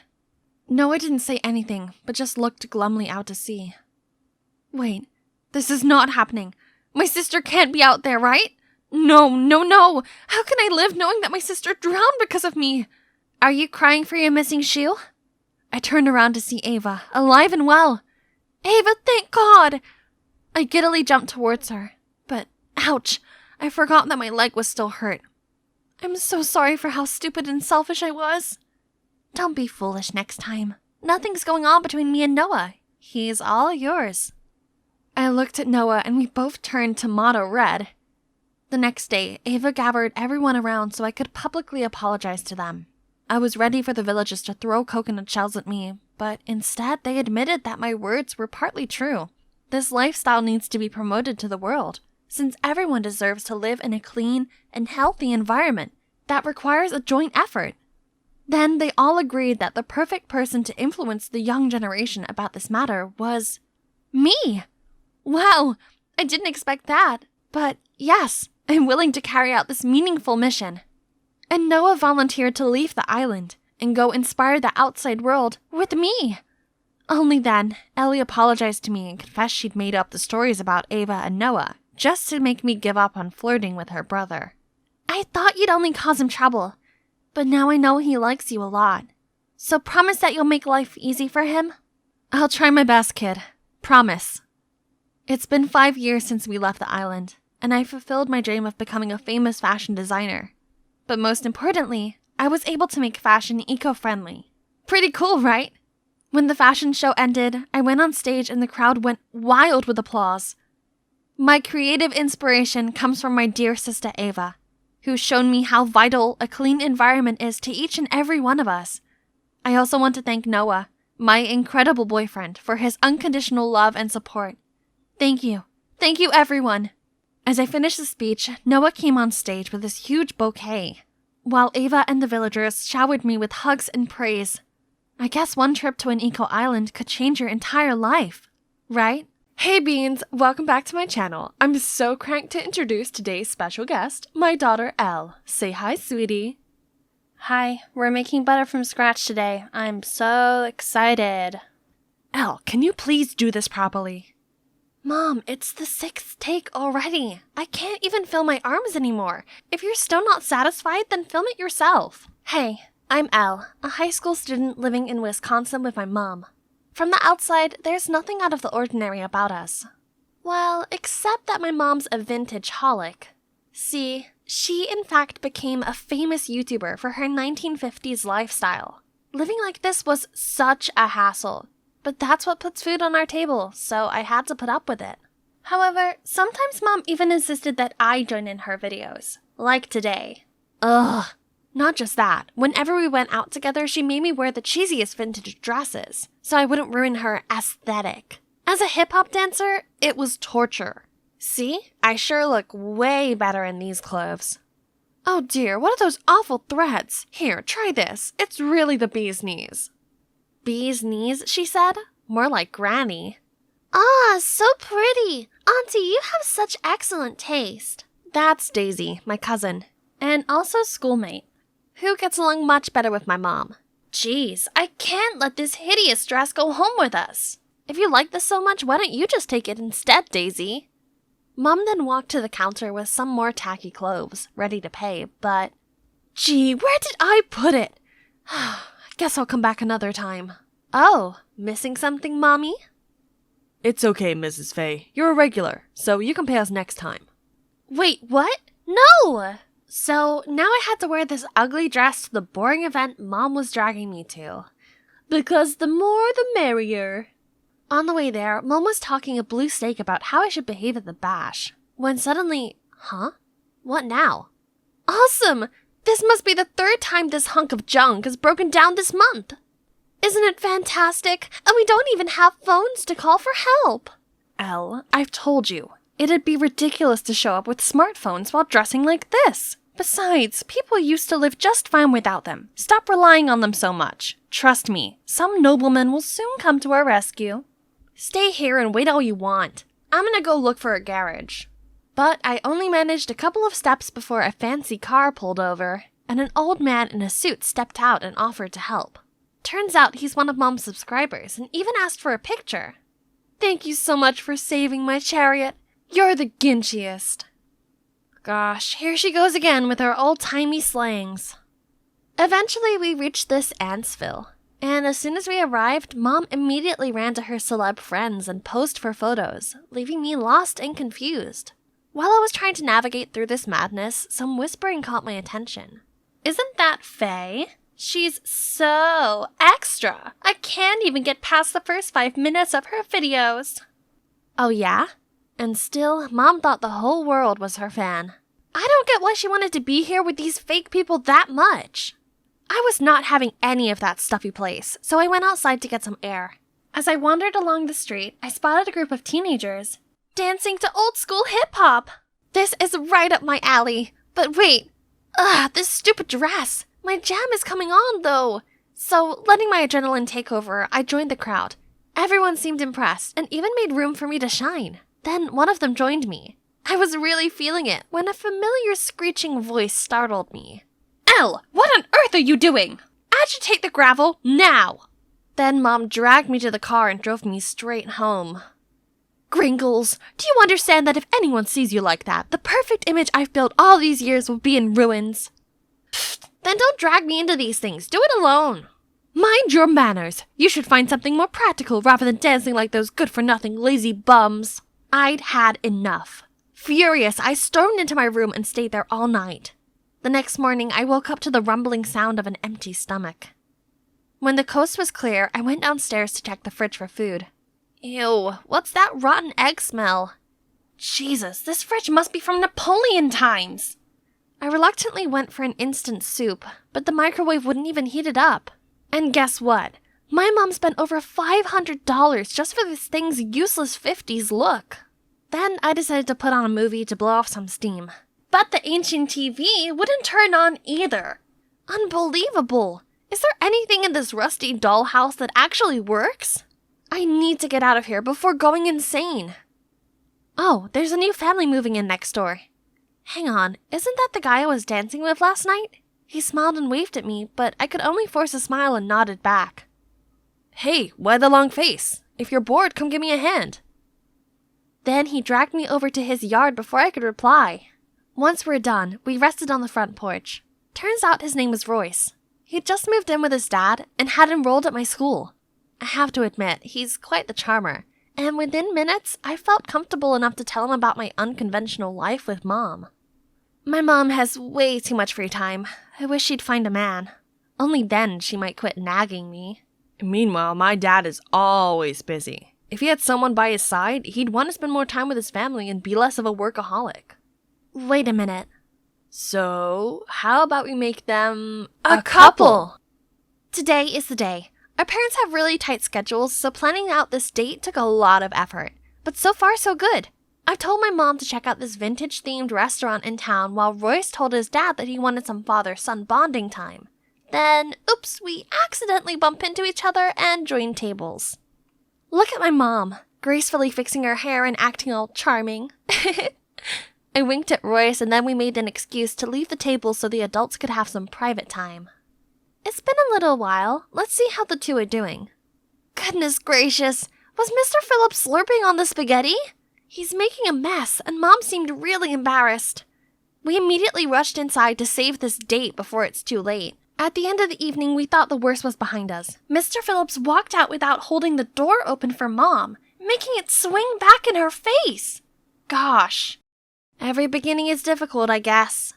Noah didn't say anything, but just looked glumly out to sea. Wait, this is not happening. My sister can't be out there, right? No. How can I live knowing that my sister drowned because of me? Are you crying for your missing shoe? I turned around to see Ava, alive and well. Ava, thank God! I giddily jumped towards her, but ouch, I forgot that my leg was still hurt. I'm so sorry for how stupid and selfish I was. Don't be foolish next time. Nothing's going on between me and Noah. He's all yours. I looked at Noah and we both turned tomato red. The next day, Ava gathered everyone around so I could publicly apologize to them. I was ready for the villagers to throw coconut shells at me, but instead they admitted that my words were partly true. This lifestyle needs to be promoted to the world, since everyone deserves to live in a clean and healthy environment that requires a joint effort. Then they all agreed that the perfect person to influence the young generation about this matter was Me? Wow, I didn't expect that. But yes, I'm willing to carry out this meaningful mission. And Noah volunteered to leave the island and go inspire the outside world with me. Only then, Ellie apologized to me and confessed she'd made up the stories about Ava and Noah just to make me give up on flirting with her brother. I thought you'd only cause him trouble, but now I know he likes you a lot. So promise that you'll make life easy for him? I'll try my best, kid. Promise. It's been 5 years since we left the island, and I fulfilled my dream of becoming a famous fashion designer. But most importantly, I was able to make fashion eco-friendly. Pretty cool, right? When the fashion show ended, I went on stage and the crowd went wild with applause. My creative inspiration comes from my dear sister Ava, who's shown me how vital a clean environment is to each and every one of us. I also want to thank Noah, my incredible boyfriend, for his unconditional love and support. Thank you. Thank you, everyone. As I finished the speech, Noah came on stage with this huge bouquet, while Ava and the villagers showered me with hugs and praise. I guess one trip to an eco-island could change your entire life, right? Hey Beans, welcome back to my channel. I'm so cranked to introduce today's special guest, my daughter Elle. Say hi, sweetie. Hi, we're making butter from scratch today. I'm so excited. Elle, can you please do this properly? Mom, it's the 6th take already. I can't even feel my arms anymore. If you're still not satisfied, then film it yourself. Hey, I'm Elle, a high school student living in Wisconsin with my mom. From the outside, there's nothing out of the ordinary about us. Well, except that my mom's a vintage holic. See, she in fact became a famous YouTuber for her 1950s lifestyle. Living like this was such a hassle. But that's what puts food on our table, so I had to put up with it. However, sometimes Mom even insisted that I join in her videos. Like today. Ugh. Not just that. Whenever we went out together, she made me wear the cheesiest vintage dresses, so I wouldn't ruin her aesthetic. As a hip-hop dancer, it was torture. See? I sure look way better in these clothes. Oh dear, what are those awful threads? Here, try this. It's really the bee's knees. Bee's knees, she said? More like granny. Ah, so pretty. Auntie, you have such excellent taste. That's Daisy, my cousin, and also schoolmate, who gets along much better with my mom. Jeez, I can't let this hideous dress go home with us. If you like this so much, why don't you just take it instead, Daisy? Mom then walked to the counter with some more tacky clothes, ready to pay, but... Gee, where did I put it? Guess I'll come back another time. Oh, missing something, Mommy? It's okay, Mrs. Faye. You're a regular, so you can pay us next time. Wait, what? No! So now I had to wear this ugly dress to the boring event Mom was dragging me to. Because the more the merrier. On the way there, Mom was talking a blue steak about how I should behave at the bash, when suddenly, huh? What now? Awesome! This must be the 3rd time this hunk of junk has broken down this month. Isn't it fantastic? And we don't even have phones to call for help. Elle, I've told you, it'd be ridiculous to show up with smartphones while dressing like this. Besides, people used to live just fine without them. Stop relying on them so much. Trust me, some nobleman will soon come to our rescue. Stay here and wait all you want. I'm gonna go look for a garage. But I only managed a couple of steps before a fancy car pulled over, and an old man in a suit stepped out and offered to help. Turns out he's one of Mom's subscribers and even asked for a picture. Thank you so much for saving my chariot. You're the ginchiest. Gosh, here she goes again with her old-timey slangs. Eventually, we reached this Antsville, and as soon as we arrived, Mom immediately ran to her celeb friends and posed for photos, leaving me lost and confused. While I was trying to navigate through this madness, some whispering caught my attention. Isn't that Faye? She's so extra. I can't even get past the first 5 minutes of her videos. Oh yeah? And still, Mom thought the whole world was her fan. I don't get why she wanted to be here with these fake people that much. I was not having any of that stuffy place, so I went outside to get some air. As I wandered along the street, I spotted a group of teenagers dancing to old-school hip-hop. This is right up my alley. But wait. This stupid dress. My jam is coming on, though. So, letting my adrenaline take over, I joined the crowd. Everyone seemed impressed and even made room for me to shine. Then one of them joined me. I was really feeling it when a familiar screeching voice startled me. Elle, what on earth are you doing? Agitate the gravel now! Then Mom dragged me to the car and drove me straight home. Gringles, do you understand that if anyone sees you like that, the perfect image I've built all these years will be in ruins? Pfft, then don't drag me into these things. Do it alone. Mind your manners. You should find something more practical rather than dancing like those good-for-nothing lazy bums. I'd had enough. Furious, I stormed into my room and stayed there all night. The next morning, I woke up to the rumbling sound of an empty stomach. When the coast was clear, I went downstairs to check the fridge for food. Ew, what's that rotten egg smell? Jesus, this fridge must be from Napoleon times. I reluctantly went for an instant soup, but the microwave wouldn't even heat it up. And guess what? My mom spent over $500 just for this thing's useless 50s look. Then I decided to put on a movie to blow off some steam. But the ancient TV wouldn't turn on either. Unbelievable. Is there anything in this rusty dollhouse that actually works? I need to get out of here before going insane. Oh, there's a new family moving in next door. Hang on, isn't that the guy I was dancing with last night? He smiled and waved at me, but I could only force a smile and nodded back. Hey, why the long face? If you're bored, come give me a hand. Then he dragged me over to his yard before I could reply. Once we're done, we rested on the front porch. Turns out his name was Royce. He'd just moved in with his dad and had enrolled at my school. I have to admit, he's quite the charmer, and within minutes, I felt comfortable enough to tell him about my unconventional life with Mom. My mom has way too much free time. I wish she'd find a man. Only then she might quit nagging me. Meanwhile, my dad is always busy. If he had someone by his side, he'd want to spend more time with his family and be less of a workaholic. Wait a minute. So, how about we make them a couple? Today is the day. Our parents have really tight schedules, so planning out this date took a lot of effort. But so far, so good. I've told my mom to check out this vintage-themed restaurant in town while Royce told his dad that he wanted some father-son bonding time. Then, oops, we accidentally bump into each other and join tables. Look at my mom, gracefully fixing her hair and acting all charming. I winked at Royce and then we made an excuse to leave the table so the adults could have some private time. It's been a little while. Let's see how the two are doing. Goodness gracious, was Mr. Phillips slurping on the spaghetti? He's making a mess, and Mom seemed really embarrassed. We immediately rushed inside to save this date before it's too late. At the end of the evening, we thought the worst was behind us. Mr. Phillips walked out without holding the door open for Mom, making it swing back in her face. Gosh. Every beginning is difficult, I guess.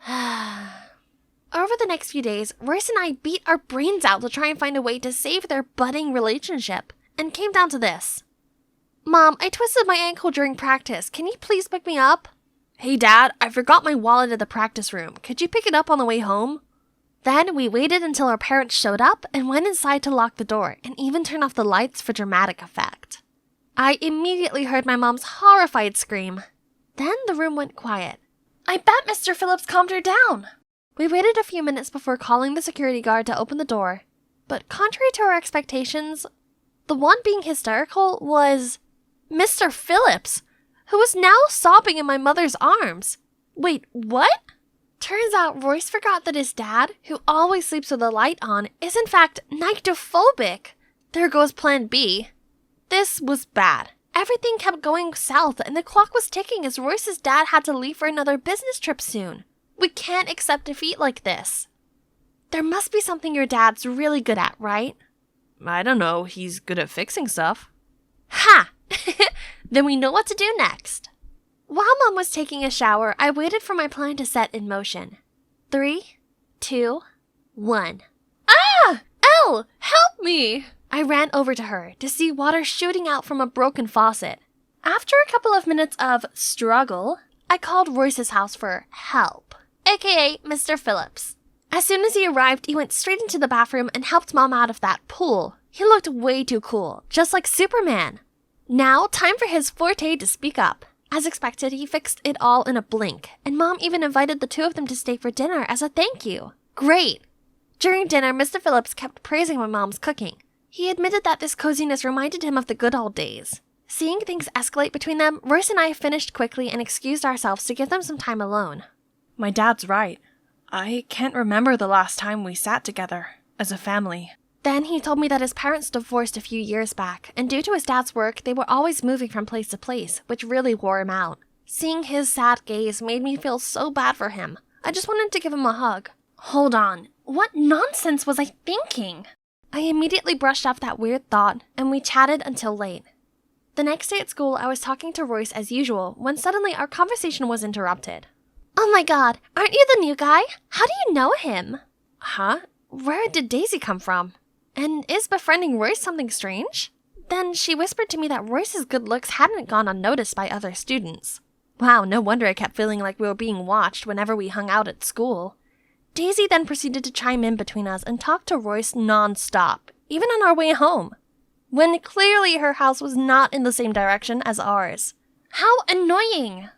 Over the next few days, Royce and I beat our brains out to try and find a way to save their budding relationship, and came down to this. Mom, I twisted my ankle during practice. Can you please pick me up? Hey, Dad, I forgot my wallet at the practice room. Could you pick it up on the way home? Then we waited until our parents showed up and went inside to lock the door and even turn off the lights for dramatic effect. I immediately heard my mom's horrified scream. Then the room went quiet. I bet Mr. Phillips calmed her down. We waited a few minutes before calling the security guard to open the door. But contrary to our expectations, the one being hysterical was Mr. Phillips, who was now sobbing in my mother's arms. Wait, what? Turns out Royce forgot that his dad, who always sleeps with the light on, is in fact nyctophobic. There goes plan B. This was bad. Everything kept going south and the clock was ticking as Royce's dad had to leave for another business trip soon. We can't accept defeat like this. There must be something your dad's really good at, right? I don't know, he's good at fixing stuff. Ha! Then we know what to do next. While Mom was taking a shower, I waited for my plan to set in motion. 3, 2, 1. Ah! Elle! Help me! I ran over to her to see water shooting out from a broken faucet. After a couple of minutes of struggle, I called Royce's house for help, aka Mr. Phillips. As soon as he arrived, he went straight into the bathroom and helped Mom out of that pool. He looked way too cool, just like Superman. Now, time for his forte to speak up. As expected, he fixed it all in a blink, and Mom even invited the two of them to stay for dinner as a thank you. Great! During dinner, Mr. Phillips kept praising my mom's cooking. He admitted that this coziness reminded him of the good old days. Seeing things escalate between them, Royce and I finished quickly and excused ourselves to give them some time alone. My dad's right. I can't remember the last time we sat together, as a family. Then he told me that his parents divorced a few years back, and due to his dad's work, they were always moving from place to place, which really wore him out. Seeing his sad gaze made me feel so bad for him. I just wanted to give him a hug. Hold on, what nonsense was I thinking? I immediately brushed off that weird thought, and we chatted until late. The next day at school, I was talking to Royce as usual, when suddenly our conversation was interrupted. Oh my god, aren't you the new guy? How do you know him? Huh? Where did Daisy come from? And is befriending Royce something strange? Then she whispered to me that Royce's good looks hadn't gone unnoticed by other students. Wow, no wonder I kept feeling like we were being watched whenever we hung out at school. Daisy then proceeded to chime in between us and talk to Royce non-stop, even on our way home, when clearly her house was not in the same direction as ours. How annoying!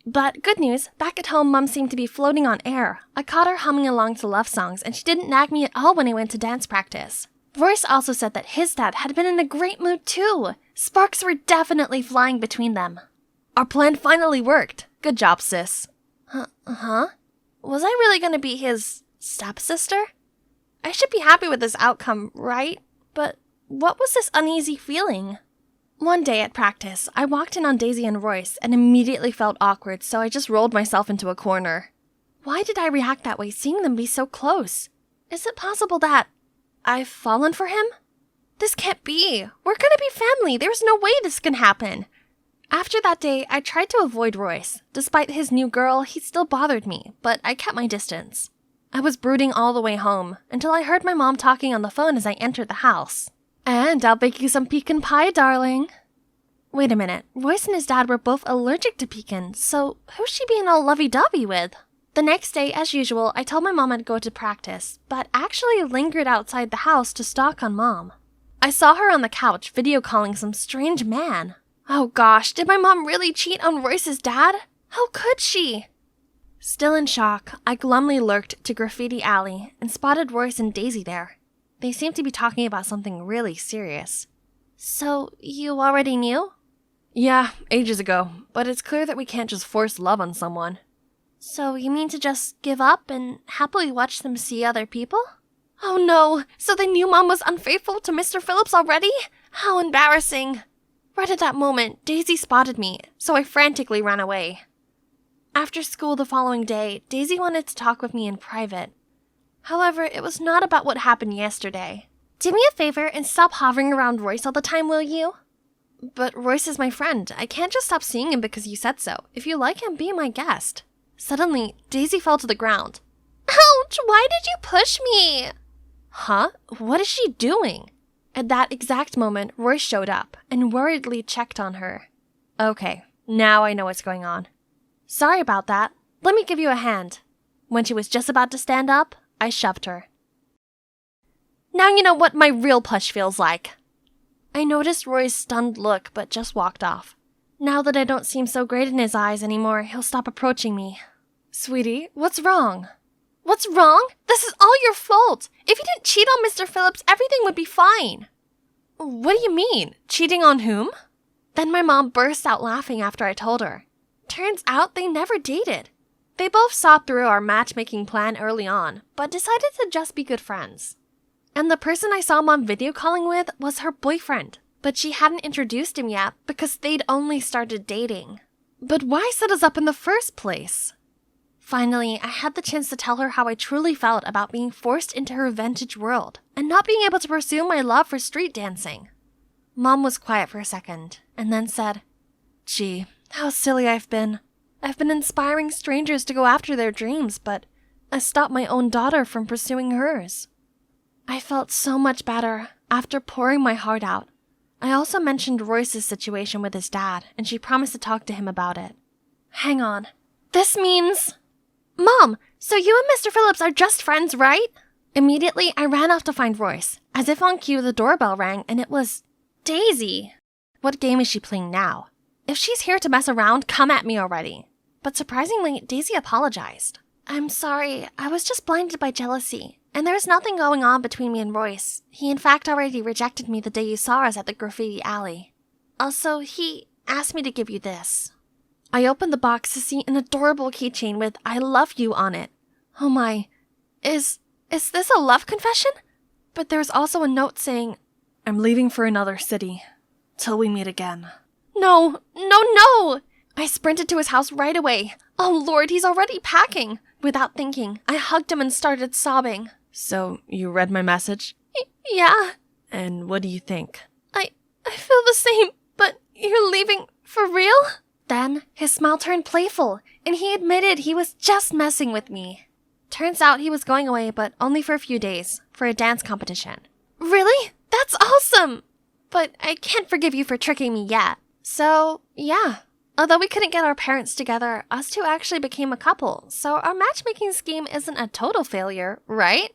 But good news, back at home, Mom seemed to be floating on air. I caught her humming along to love songs, and she didn't nag me at all when I went to dance practice. Royce also said that his dad had been in a great mood too. Sparks were definitely flying between them. Our plan finally worked. Good job, sis. Huh? Was I really gonna be his stepsister? I should be happy with this outcome, right? But what was this uneasy feeling? One day at practice, I walked in on Daisy and Royce and immediately felt awkward, so I just rolled myself into a corner. Why did I react that way seeing them be so close? Is it possible that I've fallen for him? This can't be. We're gonna be family. There's no way this can happen. After that day, I tried to avoid Royce. Despite his new girl, he still bothered me, but I kept my distance. I was brooding all the way home until I heard my mom talking on the phone as I entered the house. And I'll bake you some pecan pie, darling. Wait a minute, Royce and his dad were both allergic to pecan, so who's she being all lovey-dovey with? The next day, as usual, I told my mom I'd go to practice, but actually lingered outside the house to stalk on Mom. I saw her on the couch video calling some strange man. Oh gosh, did my mom really cheat on Royce's dad? How could she? Still in shock, I glumly lurked to Graffiti Alley and spotted Royce and Daisy there. They seemed to be talking about something really serious. So, you already knew? Yeah, ages ago, but it's clear that we can't just force love on someone. So you mean to just give up and happily watch them see other people? Oh no, so they knew Mom was unfaithful to Mr. Phillips already? How embarrassing. Right at that moment, Daisy spotted me, so I frantically ran away. After school the following day, Daisy wanted to talk with me in private. However, it was not about what happened yesterday. Do me a favor and stop hovering around Royce all the time, will you? But Royce is my friend. I can't just stop seeing him because you said so. If you like him, be my guest. Suddenly, Daisy fell to the ground. Ouch! Why did you push me? Huh? What is she doing? At that exact moment, Royce showed up and worriedly checked on her. Okay, now I know what's going on. Sorry about that. Let me give you a hand. When she was just about to stand up, I shoved her. Now you know what my real push feels like. I noticed Roy's stunned look, but just walked off. Now that I don't seem so great in his eyes anymore, he'll stop approaching me. Sweetie, what's wrong? What's wrong? This is all your fault. If you didn't cheat on Mr. Phillips, everything would be fine. What do you mean? Cheating on whom? Then my mom burst out laughing after I told her. Turns out they never dated. They both saw through our matchmaking plan early on, but decided to just be good friends. And the person I saw Mom video calling with was her boyfriend, but she hadn't introduced him yet because they'd only started dating. But why set us up in the first place? Finally, I had the chance to tell her how I truly felt about being forced into her vintage world and not being able to pursue my love for street dancing. Mom was quiet for a second and then said, Gee, how silly I've been. I've been inspiring strangers to go after their dreams, but I stopped my own daughter from pursuing hers. I felt so much better after pouring my heart out. I also mentioned Royce's situation with his dad, and she promised to talk to him about it. Hang on. This means... Mom, so you and Mr. Phillips are just friends, right? Immediately, I ran off to find Royce. As if on cue, the doorbell rang, and it was... Daisy! What game is she playing now? If she's here to mess around, come at me already. But surprisingly, Daisy apologized. I'm sorry, I was just blinded by jealousy. And there's nothing going on between me and Royce. He in fact already rejected me the day you saw us at the graffiti alley. Also, he asked me to give you this. I opened the box to see an adorable keychain with I love you on it. Oh my, is this a love confession? But there's also a note saying, I'm leaving for another city. Till we meet again. No! I sprinted to his house right away. Oh Lord, he's already packing. Without thinking, I hugged him and started sobbing. So, you read my message? Yeah. And what do you think? I feel the same, but you're leaving for real? Then, his smile turned playful, and he admitted he was just messing with me. Turns out he was going away, but only for a few days, for a dance competition. Really? That's awesome! But I can't forgive you for tricking me yet. So, yeah. Although we couldn't get our parents together, us two actually became a couple, so our matchmaking scheme isn't a total failure, right?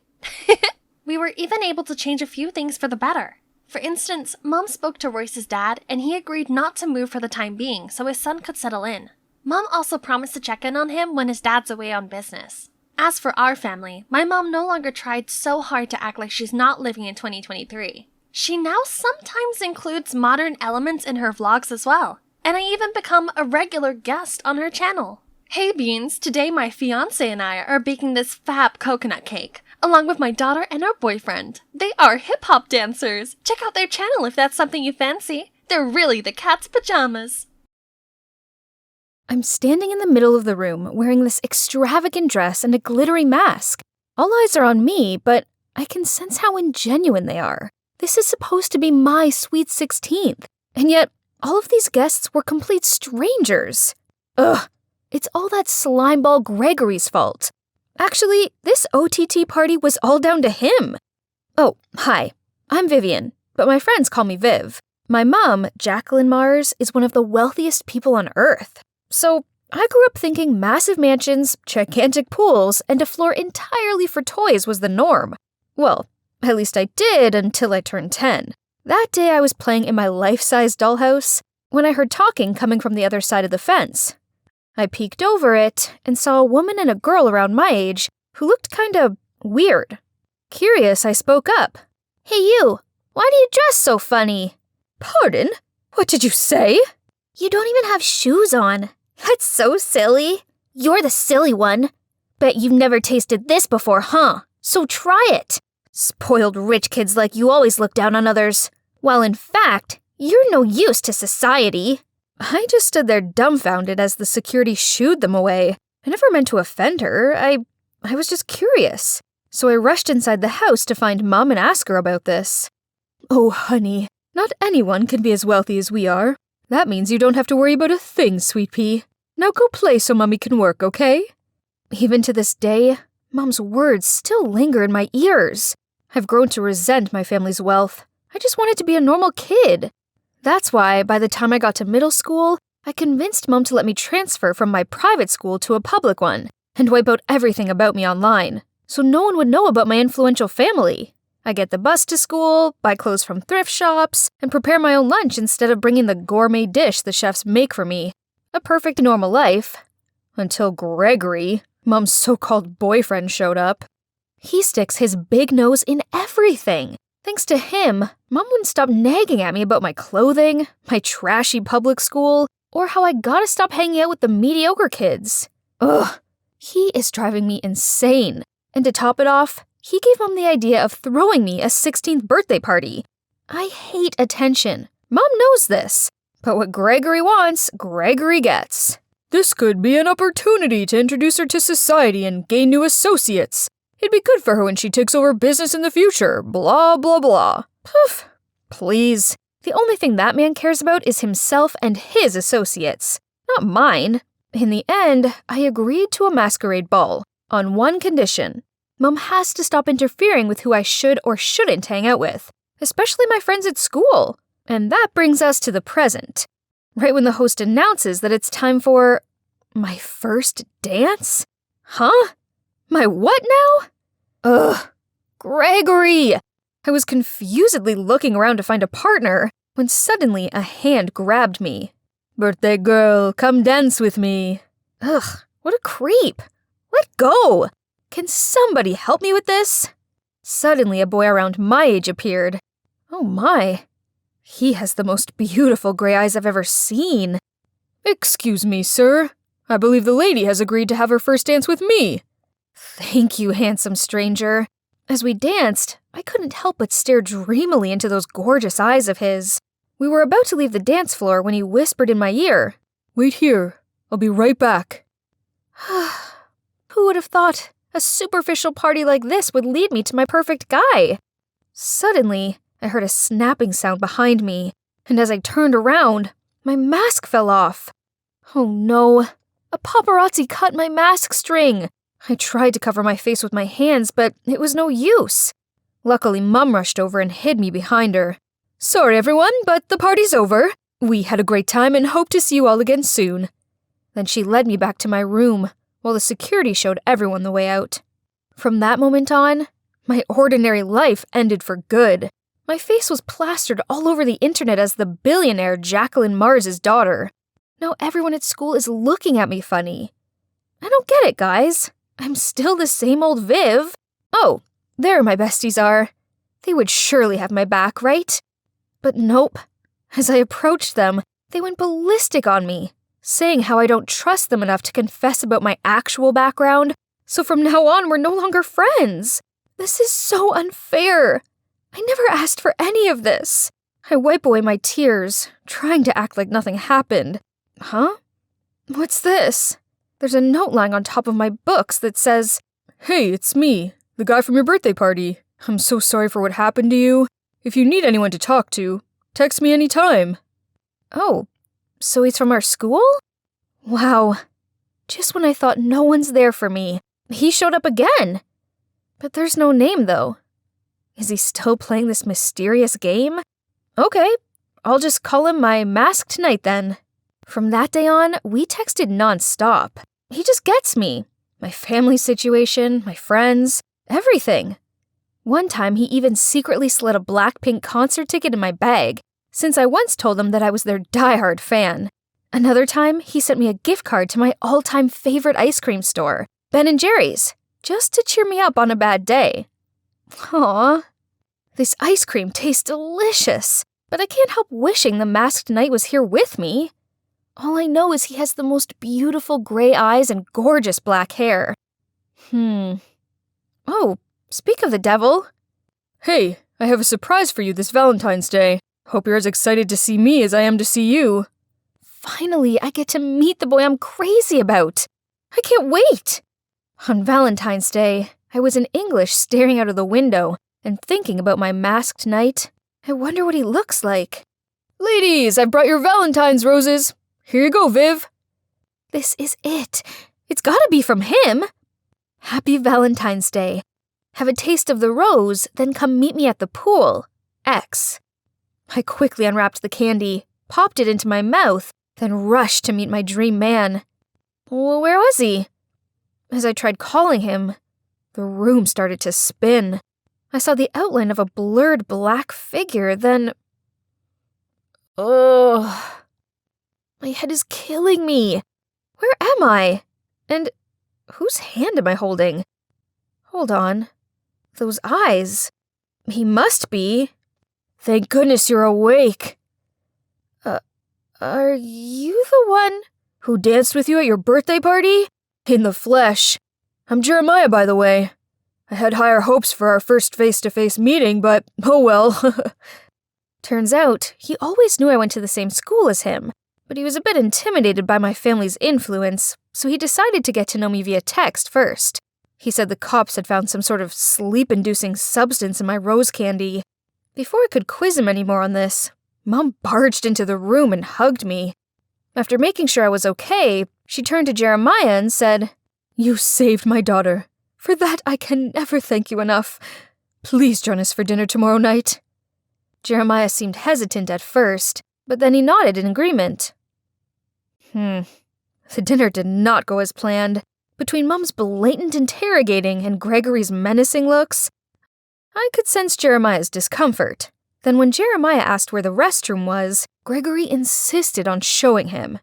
We were even able to change a few things for the better. For instance, Mom spoke to Royce's dad, and he agreed not to move for the time being so his son could settle in. Mom also promised to check in on him when his dad's away on business. As for our family, my mom no longer tried so hard to act like she's not living in 2023. She now sometimes includes modern elements in her vlogs as well. And I even become a regular guest on her channel. Hey Beans, today my fiance and I are baking this fab coconut cake, along with my daughter and our boyfriend. They are hip-hop dancers. Check out their channel if that's something you fancy. They're really the cat's pajamas. I'm standing in the middle of the room wearing this extravagant dress and a glittery mask. All eyes are on me, but I can sense how ingenuine they are. This is supposed to be my sweet 16th, and yet all of these guests were complete strangers. Ugh, it's all that slimeball Gregory's fault. Actually, this OTT party was all down to him. Oh, hi, I'm Vivian, but my friends call me Viv. My mom, Jacqueline Mars, is one of the wealthiest people on Earth. So I grew up thinking massive mansions, gigantic pools, and a floor entirely for toys was the norm. Well, at least I did until I turned 10. That day I was playing in my life-size dollhouse when I heard talking coming from the other side of the fence. I peeked over it and saw a woman and a girl around my age who looked kinda weird. Curious, I spoke up. Hey you, why do you dress so funny? Pardon? What did you say? You don't even have shoes on. That's so silly. You're the silly one. Bet you've never tasted this before, huh? So try it. Spoiled rich kids like you always look down on others. While in fact, you're no use to society. I just stood there dumbfounded as the security shooed them away. I never meant to offend her. I was just curious. So I rushed inside the house to find Mom and ask her about this. Oh, honey, not anyone can be as wealthy as we are. That means you don't have to worry about a thing, sweet pea. Now go play so Mommy can work, okay? Even to this day, Mom's words still linger in my ears. I've grown to resent my family's wealth. I just wanted to be a normal kid. That's why, by the time I got to middle school, I convinced Mom to let me transfer from my private school to a public one and wipe out everything about me online, so no one would know about my influential family. I get the bus to school, buy clothes from thrift shops, and prepare my own lunch instead of bringing the gourmet dish the chefs make for me. A perfect normal life. Until Gregory, Mom's so-called boyfriend, showed up. He sticks his big nose in everything. Thanks to him, Mom wouldn't stop nagging at me about my clothing, my trashy public school, or how I gotta stop hanging out with the mediocre kids. Ugh, he is driving me insane. And to top it off, he gave Mom the idea of throwing me a 16th birthday party. I hate attention. Mom knows this. But what Gregory wants, Gregory gets. This could be an opportunity to introduce her to society and gain new associates. It'd be good for her when she takes over business in the future, blah, blah, blah. Poof. Please. The only thing that man cares about is himself and his associates, not mine. In the end, I agreed to a masquerade ball, on one condition. Mom has to stop interfering with who I should or shouldn't hang out with, especially my friends at school. And that brings us to the present. Right when the host announces that it's time for my first dance? Huh? My what now? Ugh, Gregory! I was confusedly looking around to find a partner when suddenly a hand grabbed me. Birthday girl, come dance with me. Ugh, what a creep. Let go! Can somebody help me with this? Suddenly, a boy around my age appeared. Oh my. He has the most beautiful gray eyes I've ever seen. Excuse me, sir. I believe the lady has agreed to have her first dance with me. Thank you, handsome stranger. As we danced, I couldn't help but stare dreamily into those gorgeous eyes of his. We were about to leave the dance floor when he whispered in my ear, Wait here. I'll be right back. Who would have thought a superficial party like this would lead me to my perfect guy? Suddenly, I heard a snapping sound behind me, and as I turned around, my mask fell off. Oh no, a paparazzi cut my mask string. I tried to cover my face with my hands, but it was no use. Luckily, Mum rushed over and hid me behind her. Sorry everyone, but the party's over. We had a great time and hope to see you all again soon. Then she led me back to my room, while the security showed everyone the way out. From that moment on, my ordinary life ended for good. My face was plastered all over the internet as the billionaire Jacqueline Mars's daughter. Now everyone at school is looking at me funny. I don't get it, guys. I'm still the same old Viv. Oh, there my besties are. They would surely have my back, right? But nope. As I approached them, they went ballistic on me, saying how I don't trust them enough to confess about my actual background, so from now on we're no longer friends. This is so unfair. I never asked for any of this. I wipe away my tears, trying to act like nothing happened. Huh? What's this? There's a note lying on top of my books that says, Hey, it's me, the guy from your birthday party. I'm so sorry for what happened to you. If you need anyone to talk to, text me anytime. Oh, so he's from our school? Wow. Just when I thought no one's there for me, he showed up again. But there's no name, though. Is he still playing this mysterious game? Okay, I'll just call him my masked knight then. From that day on, we texted nonstop. He just gets me. My family situation, my friends, everything. One time, he even secretly slid a Blackpink concert ticket in my bag, since I once told him that I was their diehard fan. Another time, he sent me a gift card to my all-time favorite ice cream store, Ben & Jerry's, just to cheer me up on a bad day. Aww. This ice cream tastes delicious, but I can't help wishing the masked knight was here with me. All I know is he has the most beautiful gray eyes and gorgeous black hair. Oh, speak of the devil. Hey, I have a surprise for you this Valentine's Day. Hope you're as excited to see me as I am to see you. Finally, I get to meet the boy I'm crazy about. I can't wait. On Valentine's Day, I was in English staring out of the window and thinking about my masked knight. I wonder what he looks like. Ladies, I brought your Valentine's roses. Here you go, Viv. This is it. It's gotta be from him. Happy Valentine's Day. Have a taste of the rose, then come meet me at the pool. X. I quickly unwrapped the candy, popped it into my mouth, then rushed to meet my dream man. Well, where was he? As I tried calling him, the room started to spin. I saw the outline of a blurred black figure, then... Ugh. My head is killing me. Where am I? And whose hand am I holding? Hold on. Those eyes. He must be. Thank goodness you're awake. Are you the one who danced with you at your birthday party? In the flesh. I'm Jeremiah, by the way. I had higher hopes for our first face-to-face meeting, but oh well. Turns out, he always knew I went to the same school as him, but he was a bit intimidated by my family's influence, so he decided to get to know me via text first. He said the cops had found some sort of sleep-inducing substance in my rose candy. Before I could quiz him anymore on this, Mom barged into the room and hugged me. After making sure I was okay, she turned to Jeremiah and said, You saved my daughter. For that, I can never thank you enough. Please join us for dinner tomorrow night. Jeremiah seemed hesitant at first, but then he nodded in agreement. The dinner did not go as planned. Between Mum's blatant interrogating and Gregory's menacing looks, I could sense Jeremiah's discomfort. Then when Jeremiah asked where the restroom was, Gregory insisted on showing him.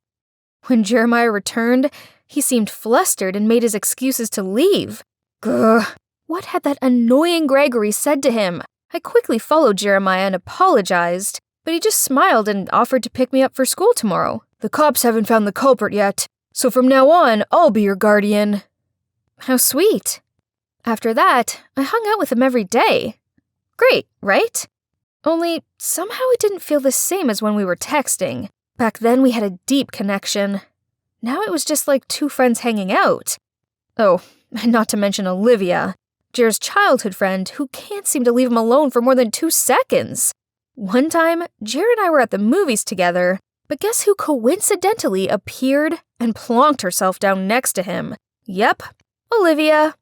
When Jeremiah returned, he seemed flustered and made his excuses to leave. Grr. What had that annoying Gregory said to him? I quickly followed Jeremiah and apologized, but he just smiled and offered to pick me up for school tomorrow. The cops haven't found the culprit yet, so from now on, I'll be your guardian. How sweet. After that, I hung out with him every day. Great, right? Only, somehow it didn't feel the same as when we were texting. Back then we had a deep connection. Now it was just like two friends hanging out. Oh, and not to mention Olivia, Jer's childhood friend who can't seem to leave him alone for more than 2 seconds. One time, Jer and I were at the movies together, but guess who coincidentally appeared and plonked herself down next to him? Yep, Olivia.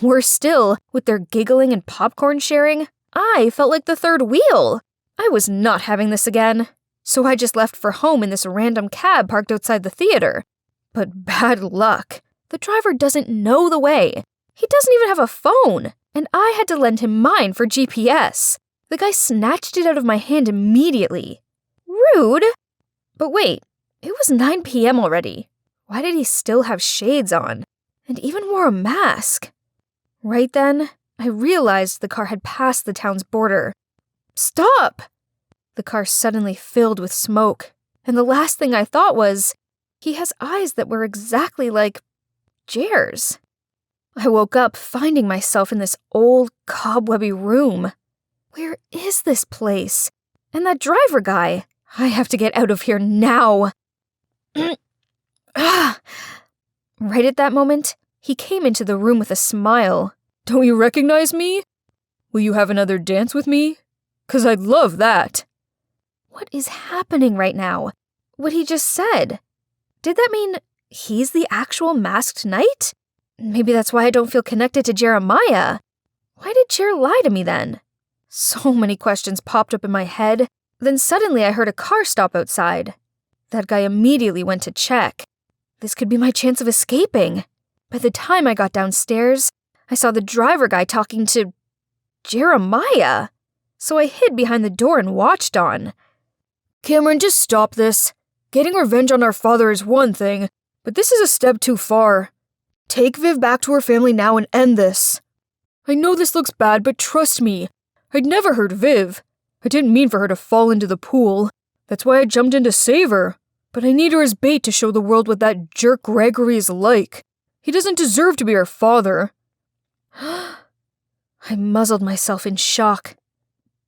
Worse still, with their giggling and popcorn sharing, I felt like the third wheel. I was not having this again, so I just left for home in this random cab parked outside the theater. But bad luck. The driver doesn't know the way. He doesn't even have a phone, and I had to lend him mine for GPS. The guy snatched it out of my hand immediately. Rude. But wait, it was 9 p.m. already. Why did he still have shades on? And even wore a mask? Right then, I realized the car had passed the town's border. Stop! The car suddenly filled with smoke, and the last thing I thought was, he has eyes that were exactly like Jer's. I woke up finding myself in this old, cobwebby room. Where is this place? And that driver guy? I have to get out of here now. Right at that moment, he came into the room with a smile. Don't you recognize me? Will you have another dance with me? 'Cause I'd love that. What is happening right now? What he just said? Did that mean he's the actual masked knight? Maybe that's why I don't feel connected to Jeremiah. Why did Jer lie to me then? So many questions popped up in my head. Then suddenly I heard a car stop outside. That guy immediately went to check. This could be my chance of escaping. By the time I got downstairs, I saw the driver guy talking to Jeremiah. So I hid behind the door and watched on. Cameron, just stop this. Getting revenge on our father is one thing, but this is a step too far. Take Viv back to her family now and end this. I know this looks bad, but trust me, I'd never hurt Viv. I didn't mean for her to fall into the pool. That's why I jumped in to save her. But I need her as bait to show the world what that jerk Gregory is like. He doesn't deserve to be her father. I muzzled myself in shock.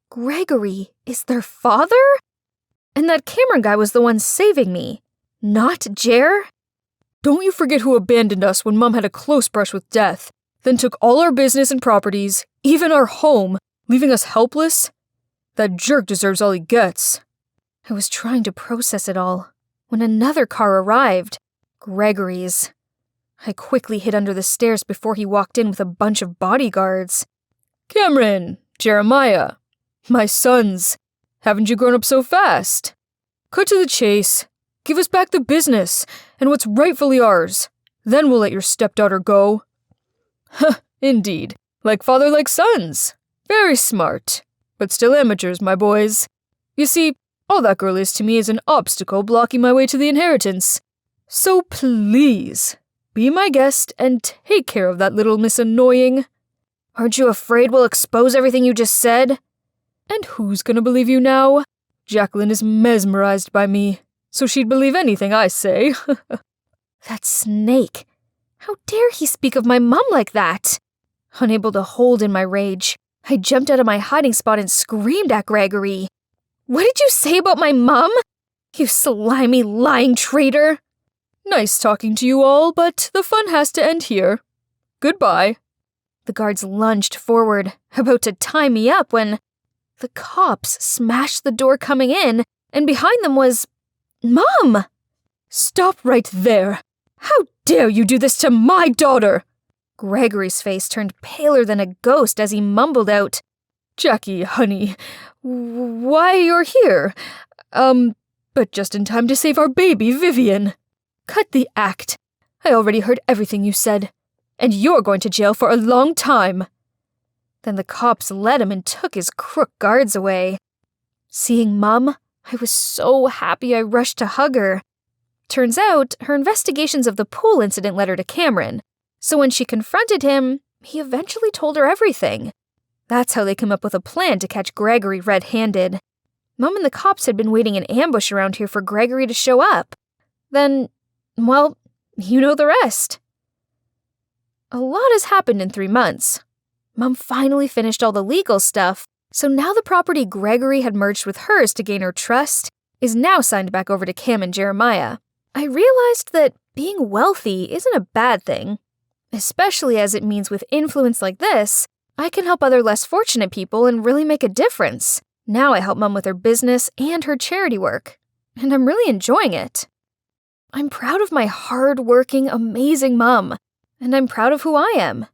Gregory is their father? And that Cameron guy was the one saving me, not Jer? Don't you forget who abandoned us when Mom had a close brush with death, then took all our business and properties, even our home, leaving us helpless? That jerk deserves all he gets. I was trying to process it all when another car arrived, Gregory's. I quickly hid under the stairs before he walked in with a bunch of bodyguards. Cameron, Jeremiah, my sons, haven't you grown up so fast? Cut to the chase. Give us back the business and what's rightfully ours. Then we'll let your stepdaughter go. Huh, indeed. Like father, like sons. Very smart. But still amateurs, my boys. You see, all that girl is to me is an obstacle blocking my way to the inheritance. So please, be my guest and take care of that little Miss Annoying. Aren't you afraid we'll expose everything you just said? And who's gonna believe you now? Jacqueline is mesmerized by me, so she'd believe anything I say. That snake. How dare he speak of my mom like that? Unable to hold in my rage, I jumped out of my hiding spot and screamed at Gregory. What did you say about my mom? You slimy, lying traitor. Nice talking to you all, but the fun has to end here. Goodbye. The guards lunged forward, about to tie me up when the cops smashed the door coming in, and behind them was Mom! Stop right there! How dare you do this to my daughter? Gregory's face turned paler than a ghost as he mumbled out, Jackie, honey, why you're here? But just in time to save our baby, Vivian. Cut the act. I already heard everything you said, and you're going to jail for a long time. Then the cops led him and took his crook guards away. Seeing Mum, I was so happy I rushed to hug her. Turns out, her investigations of the pool incident led her to Cameron, so when she confronted him, he eventually told her everything. That's how they came up with a plan to catch Gregory red-handed. Mom and the cops had been waiting in ambush around here for Gregory to show up. Then, well, you know the rest. A lot has happened in 3 months. Mom finally finished all the legal stuff, so now the property Gregory had merged with hers to gain her trust is now signed back over to Cam and Jeremiah. I realized that being wealthy isn't a bad thing, especially as it means with influence like this, I can help other less fortunate people and really make a difference. Now I help Mom with her business and her charity work, and I'm really enjoying it. I'm proud of my hard-working, amazing mom, and I'm proud of who I am.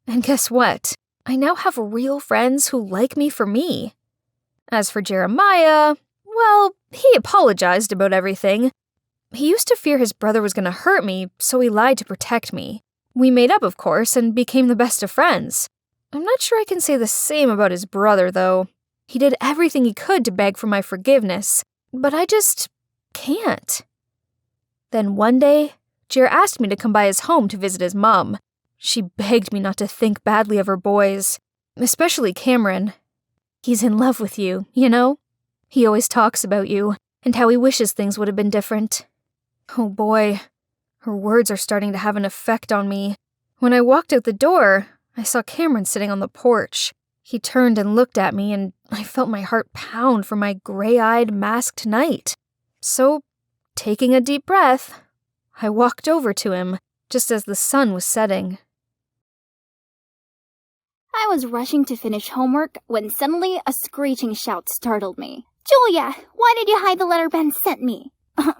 And guess what? I now have real friends who like me for me. As for Jeremiah, well, he apologized about everything. He used to fear his brother was going to hurt me, so he lied to protect me. We made up, of course, and became the best of friends. I'm not sure I can say the same about his brother, though. He did everything he could to beg for my forgiveness, but I just can't. Then one day, Jer asked me to come by his home to visit his mom. She begged me not to think badly of her boys, especially Cameron. He's in love with you, you know? He always talks about you, and how he wishes things would have been different. Oh boy, her words are starting to have an effect on me. When I walked out the door, I saw Cameron sitting on the porch. He turned and looked at me, and I felt my heart pound for my gray-eyed, masked knight. So, taking a deep breath, I walked over to him, just as the sun was setting. I was rushing to finish homework when suddenly a screeching shout startled me. Julia, why did you hide the letter Ben sent me?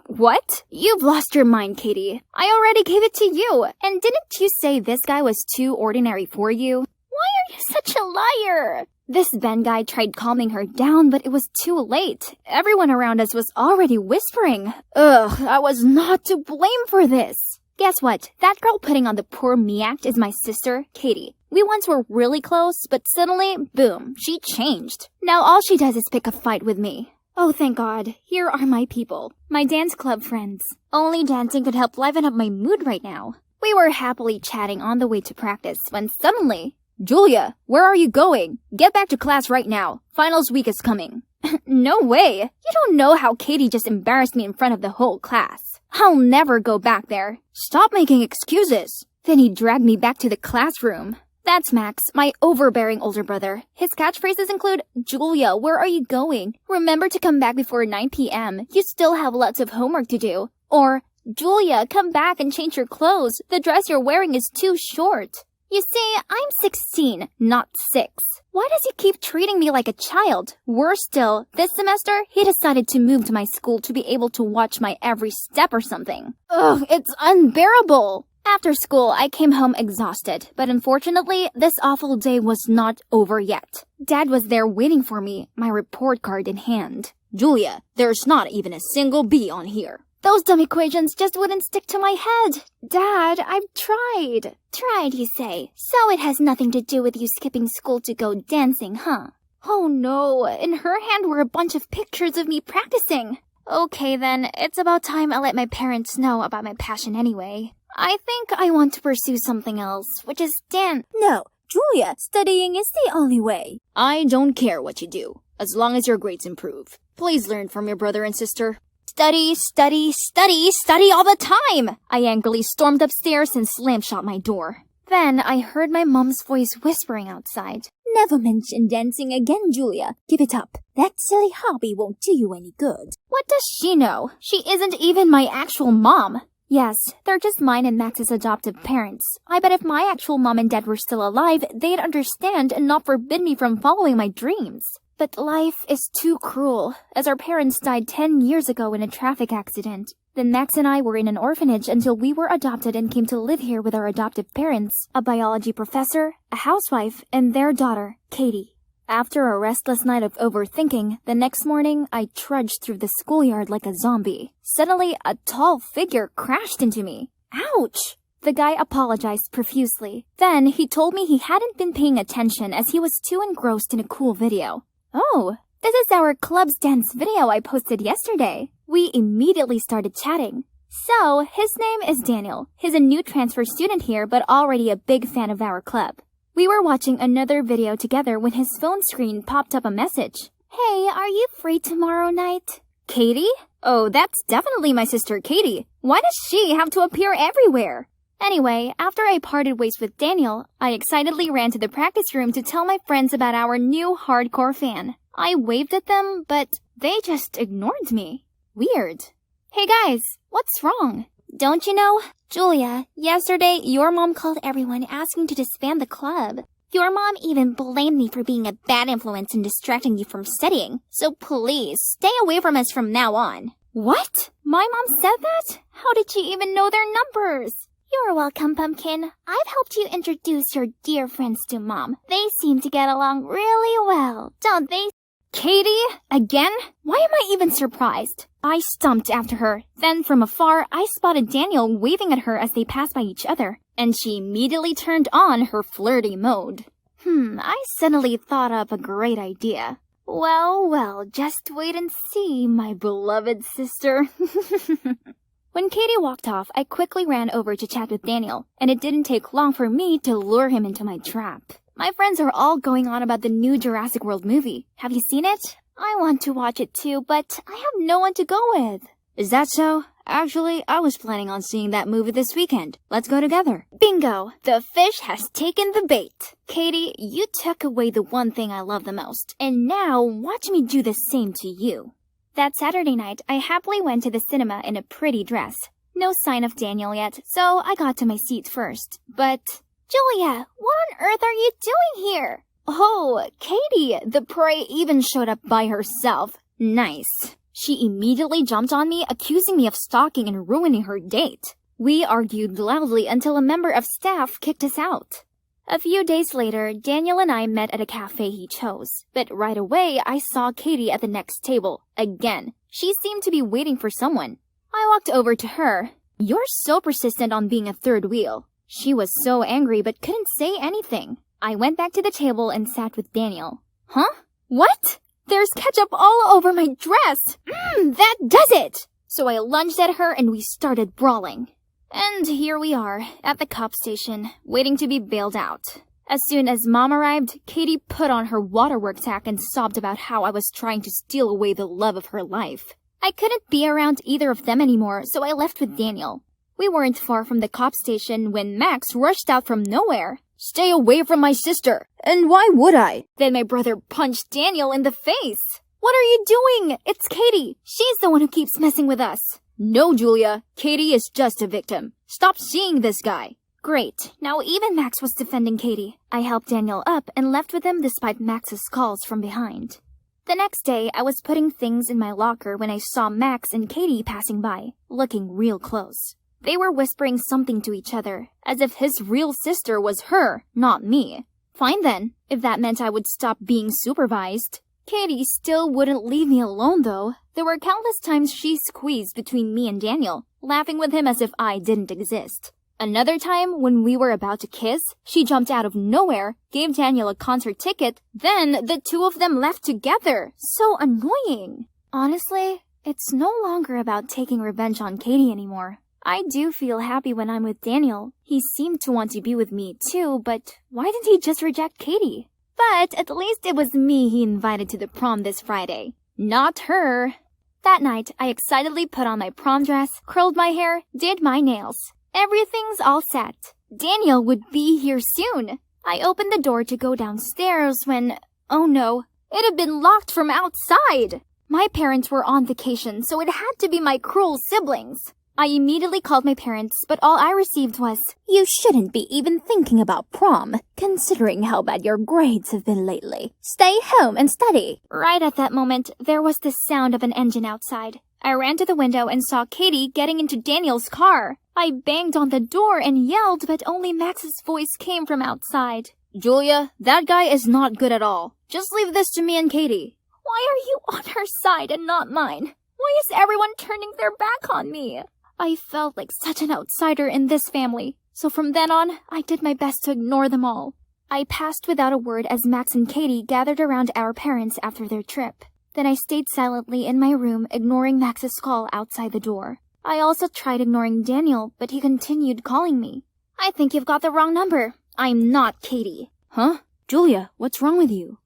What? You've lost your mind, Katie. I already gave it to you. And didn't you say this guy was too ordinary for you? Why are you such a liar? This Ben guy tried calming her down, but it was too late. Everyone around us was already whispering. Ugh, I was not to blame for this. Guess what? That girl putting on the poor me act is my sister, Katie. We once were really close, but suddenly, boom, she changed. Now all she does is pick a fight with me. Oh, thank God. Here are my people. My dance club friends. Only dancing could help liven up my mood right now. We were happily chatting on the way to practice when suddenly, Julia, where are you going? Get back to class right now. Finals week is coming. No way. You don't know how Katie just embarrassed me in front of the whole class. I'll never go back there. Stop making excuses. Then he dragged me back to the classroom. That's Max, my overbearing older brother. His catchphrases include, Julia, where are you going? Remember to come back before 9 p.m. You still have lots of homework to do. Or, Julia, come back and change your clothes. The dress you're wearing is too short. You see, I'm 16, not 6. Why does he keep treating me like a child? Worse still, this semester, he decided to move to my school to be able to watch my every step or something. Ugh, it's unbearable. After school, I came home exhausted, but unfortunately, this awful day was not over yet. Dad was there waiting for me, my report card in hand. Julia, there's not even a single B on here. Those dumb equations just wouldn't stick to my head. Dad, I've tried. Tried, you say? So it has nothing to do with you skipping school to go dancing, huh? Oh no, in her hand were a bunch of pictures of me practicing. Okay then, it's about time I let my parents know about my passion anyway. I think I want to pursue something else, which is dance. No, Julia, studying is the only way. I don't care what you do, as long as your grades improve. Please learn from your brother and sister. Study, study, study, study all the time! I angrily stormed upstairs and slammed shut my door. Then I heard my mom's voice whispering outside. Never mention dancing again, Julia. Give it up. That silly hobby won't do you any good. What does she know? She isn't even my actual mom. Yes, they're just mine and Max's adoptive parents. I bet if my actual mom and dad were still alive, they'd understand and not forbid me from following my dreams. But life is too cruel, as our parents died 10 years ago in a traffic accident. Then Max and I were in an orphanage until we were adopted and came to live here with our adoptive parents, a biology professor, a housewife, and their daughter, Katie. After a restless night of overthinking, the next morning I trudged through the schoolyard like a zombie. Suddenly, a tall figure crashed into me. Ouch! The guy apologized profusely. Then he told me he hadn't been paying attention as he was too engrossed in a cool video. Oh, this is our club's dance video I posted yesterday. We immediately started chatting. So, his name is Daniel. He's a new transfer student here, but already a big fan of our club. We were watching another video together when his phone screen popped up a message. Hey, are you free tomorrow night? Katie? Oh, that's definitely my sister Katie. Why does she have to appear everywhere? Anyway, after I parted ways with Daniel, I excitedly ran to the practice room to tell my friends about our new hardcore fan. I waved at them, but they just ignored me. Weird. Hey guys, what's wrong? Don't you know? Julia, yesterday your mom called everyone asking to disband the club. Your mom even blamed me for being a bad influence and distracting you from studying. So please, stay away from us from now on. What? My mom said that? How did she even know their numbers? You're welcome, Pumpkin. I've helped you introduce your dear friends to Mom. They seem to get along really well, don't they? Katie? Again? Why am I even surprised? I stumped after her. Then from afar, I spotted Daniel waving at her as they passed by each other, and she immediately turned on her flirty mode. I suddenly thought up a great idea. Well, just wait and see, my beloved sister. When Katie walked off, I quickly ran over to chat with Daniel, and it didn't take long for me to lure him into my trap. My friends are all going on about the new Jurassic World movie. Have you seen it? I want to watch it too, but I have no one to go with. Is that so? Actually, I was planning on seeing that movie this weekend. Let's go together. Bingo! The fish has taken the bait. Katie, you took away the one thing I love the most, and now watch me do the same to you. That Saturday night, I happily went to the cinema in a pretty dress. No sign of Daniel yet, so I got to my seat first. But, Julia, what on earth are you doing here? Oh, Katie, the prey even showed up by herself. Nice. She immediately jumped on me, accusing me of stalking and ruining her date. We argued loudly until a member of staff kicked us out. A few days later, Daniel and I met at a cafe he chose. But right away, I saw Katie at the next table. Again. She seemed to be waiting for someone. I walked over to her. You're so persistent on being a third wheel. She was so angry but couldn't say anything. I went back to the table and sat with Daniel. Huh? What? There's ketchup all over my dress! That does it! So I lunged at her and we started brawling. And here we are, at the cop station, waiting to be bailed out. As soon as Mom arrived, Katie put on her waterworks hat and sobbed about how I was trying to steal away the love of her life. I couldn't be around either of them anymore, so I left with Daniel. We weren't far from the cop station when Max rushed out from nowhere. Stay away from my sister! And why would I? Then my brother punched Daniel in the face. What are you doing? It's Katie. She's the one who keeps messing with us. No, Julia. Katie is just a victim. Stop seeing this guy. Great. Now even Max was defending Katie. I helped Daniel up and left with him despite Max's calls from behind. The next day, I was putting things in my locker when I saw Max and Katie passing by, looking real close. They were whispering something to each other, as if his real sister was her, not me. Fine then, if that meant I would stop being supervised. Katie still wouldn't leave me alone though. There were countless times she squeezed between me and Daniel, laughing with him as if I didn't exist. Another time, when we were about to kiss, she jumped out of nowhere, gave Daniel a concert ticket, then the two of them left together. So annoying. Honestly, it's no longer about taking revenge on Katie anymore. I do feel happy when I'm with Daniel. He seemed to want to be with me too, but why didn't he just reject Katie? But at least it was me he invited to the prom this Friday, not her. That night, I excitedly put on my prom dress, curled my hair, did my nails. Everything's all set. Daniel would be here soon. I opened the door to go downstairs when, oh no, it had been locked from outside. My parents were on vacation, so it had to be my cruel siblings. I immediately called my parents, but all I received was, "You shouldn't be even thinking about prom, considering how bad your grades have been lately. Stay home and study." Right at that moment, there was the sound of an engine outside. I ran to the window and saw Katie getting into Daniel's car. I banged on the door and yelled, but only Max's voice came from outside. "Julia, that guy is not good at all. Just leave this to me and Katie." Why are you on her side and not mine? Why is everyone turning their back on me? I felt like such an outsider in this family, so from then on, I did my best to ignore them all. I passed without a word as Max and Katie gathered around our parents after their trip. Then I stayed silently in my room, ignoring Max's call outside the door. I also tried ignoring Daniel, but he continued calling me. I think you've got the wrong number. I'm not Katie. Huh? Julia, what's wrong with you?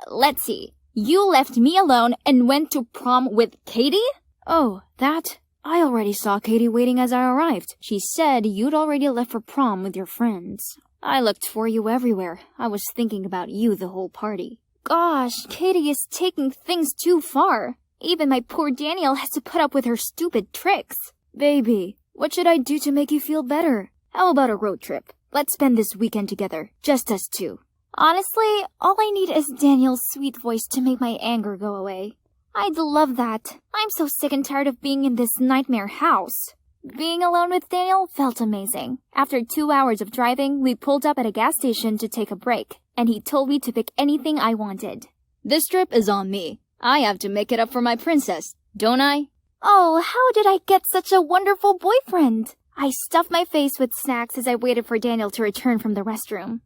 Let's see. You left me alone and went to prom with Katie? Oh, that? I already saw Katie waiting as I arrived. She said you'd already left for prom with your friends. I looked for you everywhere. I was thinking about you the whole party. Gosh, Katie is taking things too far. Even my poor Daniel has to put up with her stupid tricks. Baby, what should I do to make you feel better? How about a road trip? Let's spend this weekend together, just us two. Honestly, all I need is Daniel's sweet voice to make my anger go away. I'd love that. I'm so sick and tired of being in this nightmare house. Being alone with Daniel felt amazing. After 2 hours of driving, we pulled up at a gas station to take a break, and he told me to pick anything I wanted. This trip is on me. I have to make it up for my princess, don't I? Oh, how did I get such a wonderful boyfriend? I stuffed my face with snacks as I waited for Daniel to return from the restroom.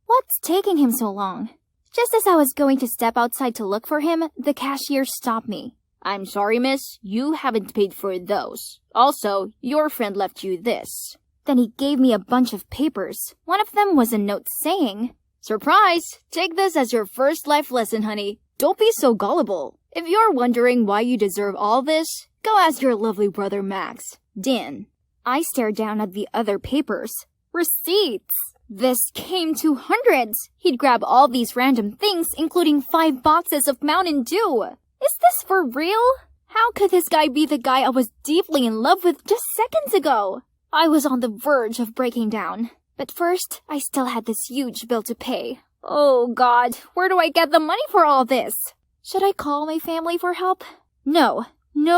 What's taking him so long? Just as I was going to step outside to look for him, the cashier stopped me. I'm sorry, miss. You haven't paid for those. Also, your friend left you this. Then he gave me a bunch of papers. One of them was a note saying, Surprise! Take this as your first life lesson, honey. Don't be so gullible. If you're wondering why you deserve all this, go ask your lovely brother Max. Dan. I stared down at the other papers. Receipts! This came to hundreds. He'd grab all these random things, including 5 boxes of Mountain Dew. Is this for real? How could this guy be the guy I was deeply in love with just seconds ago? I was on the verge of breaking down. But first, I still had this huge bill to pay. Oh God, where do I get the money for all this? Should I call my family for help? No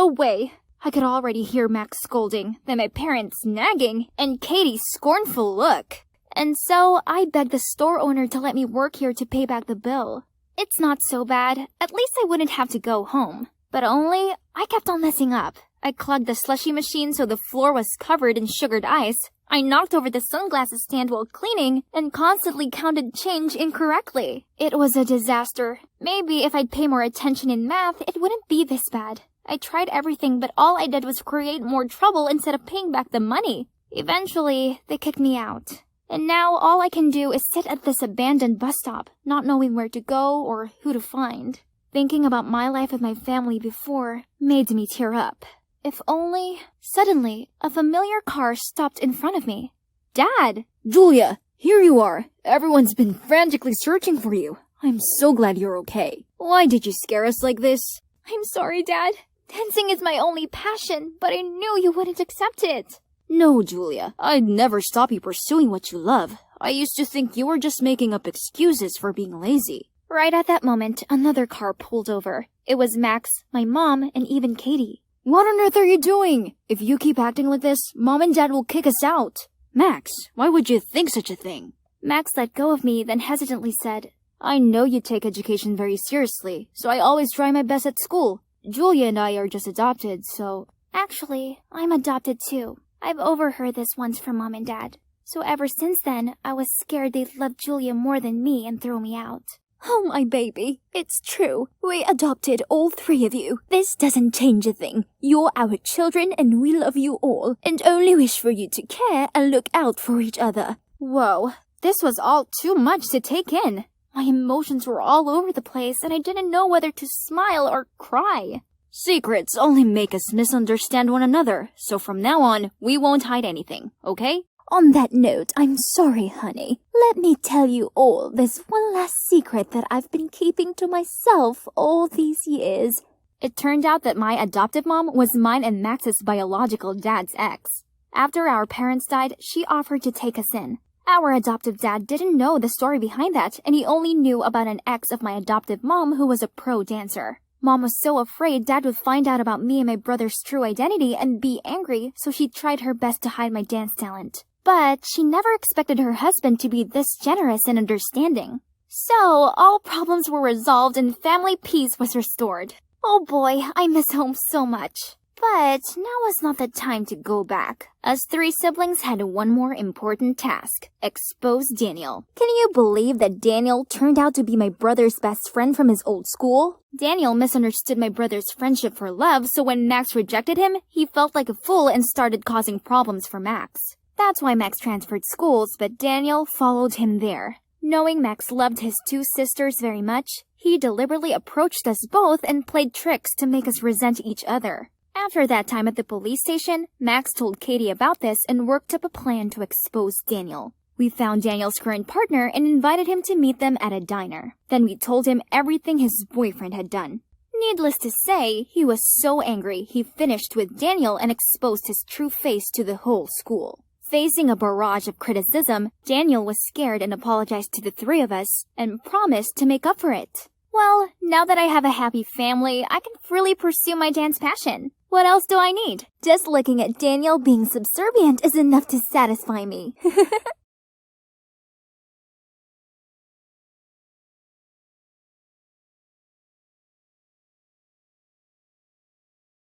way. I could already hear Max scolding, then my parents nagging, and Katie's scornful look. And so I begged the store owner to let me work here to pay back the bill. It's not so bad. At least I wouldn't have to go home. But only, I kept on messing up. I clogged the slushy machine so the floor was covered in sugared ice. I knocked over the sunglasses stand while cleaning and constantly counted change incorrectly. It was a disaster. Maybe if I'd pay more attention in math, it wouldn't be this bad. I tried everything, but all I did was create more trouble instead of paying back the money. Eventually, they kicked me out. And now all I can do is sit at this abandoned bus stop, not knowing where to go or who to find. Thinking about my life with my family before made me tear up. If only... Suddenly, a familiar car stopped in front of me. Dad! Julia, here you are. Everyone's been frantically searching for you. I'm so glad you're okay. Why did you scare us like this? I'm sorry, Dad. Dancing is my only passion, but I knew you wouldn't accept it. No, Julia. I'd never stop you pursuing what you love. I used to think you were just making up excuses for being lazy. Right at that moment, another car pulled over. It was Max, my mom, and even Katie. What on earth are you doing? If you keep acting like this, Mom and Dad will kick us out. Max, why would you think such a thing? Max let go of me, then hesitantly said, I know you take education very seriously, so I always try my best at school. Julia and I are just adopted, so... Actually, I'm adopted too. I've overheard this once from Mom and Dad. So ever since then, I was scared they'd love Julia more than me and throw me out. Oh, my baby, it's true. We adopted all 3 of you. This doesn't change a thing. You're our children and we love you all, and only wish for you to care and look out for each other. Whoa, this was all too much to take in. My emotions were all over the place and I didn't know whether to smile or cry. Secrets only make us misunderstand one another, so from now on, we won't hide anything, okay? On that note, I'm sorry, honey. Let me tell you all this one last secret that I've been keeping to myself all these years. It turned out that my adoptive mom was mine and Max's biological dad's ex. After our parents died, she offered to take us in. Our adoptive dad didn't know the story behind that, and he only knew about an ex of my adoptive mom who was a pro dancer. Mom was so afraid Dad would find out about me and my brother's true identity and be angry, so she tried her best to hide my dance talent. But she never expected her husband to be this generous and understanding. So, all problems were resolved and family peace was restored. Oh boy, I miss home so much. But now was not the time to go back. Us 3 siblings had one more important task. Expose Daniel. Can you believe that Daniel turned out to be my brother's best friend from his old school? Daniel misunderstood my brother's friendship for love, so when Max rejected him, he felt like a fool and started causing problems for Max. That's why Max transferred schools, but Daniel followed him there. Knowing Max loved his two sisters very much, he deliberately approached us both and played tricks to make us resent each other. After that time at the police station, Max told Katie about this and worked up a plan to expose Daniel. We found Daniel's current partner and invited him to meet them at a diner. Then we told him everything his boyfriend had done. Needless to say, he was so angry he finished with Daniel and exposed his true face to the whole school. Facing a barrage of criticism, Daniel was scared and apologized to the three of us and promised to make up for it. Well, now that I have a happy family, I can freely pursue my dance passion. What else do I need? Just looking at Daniel being subservient is enough to satisfy me.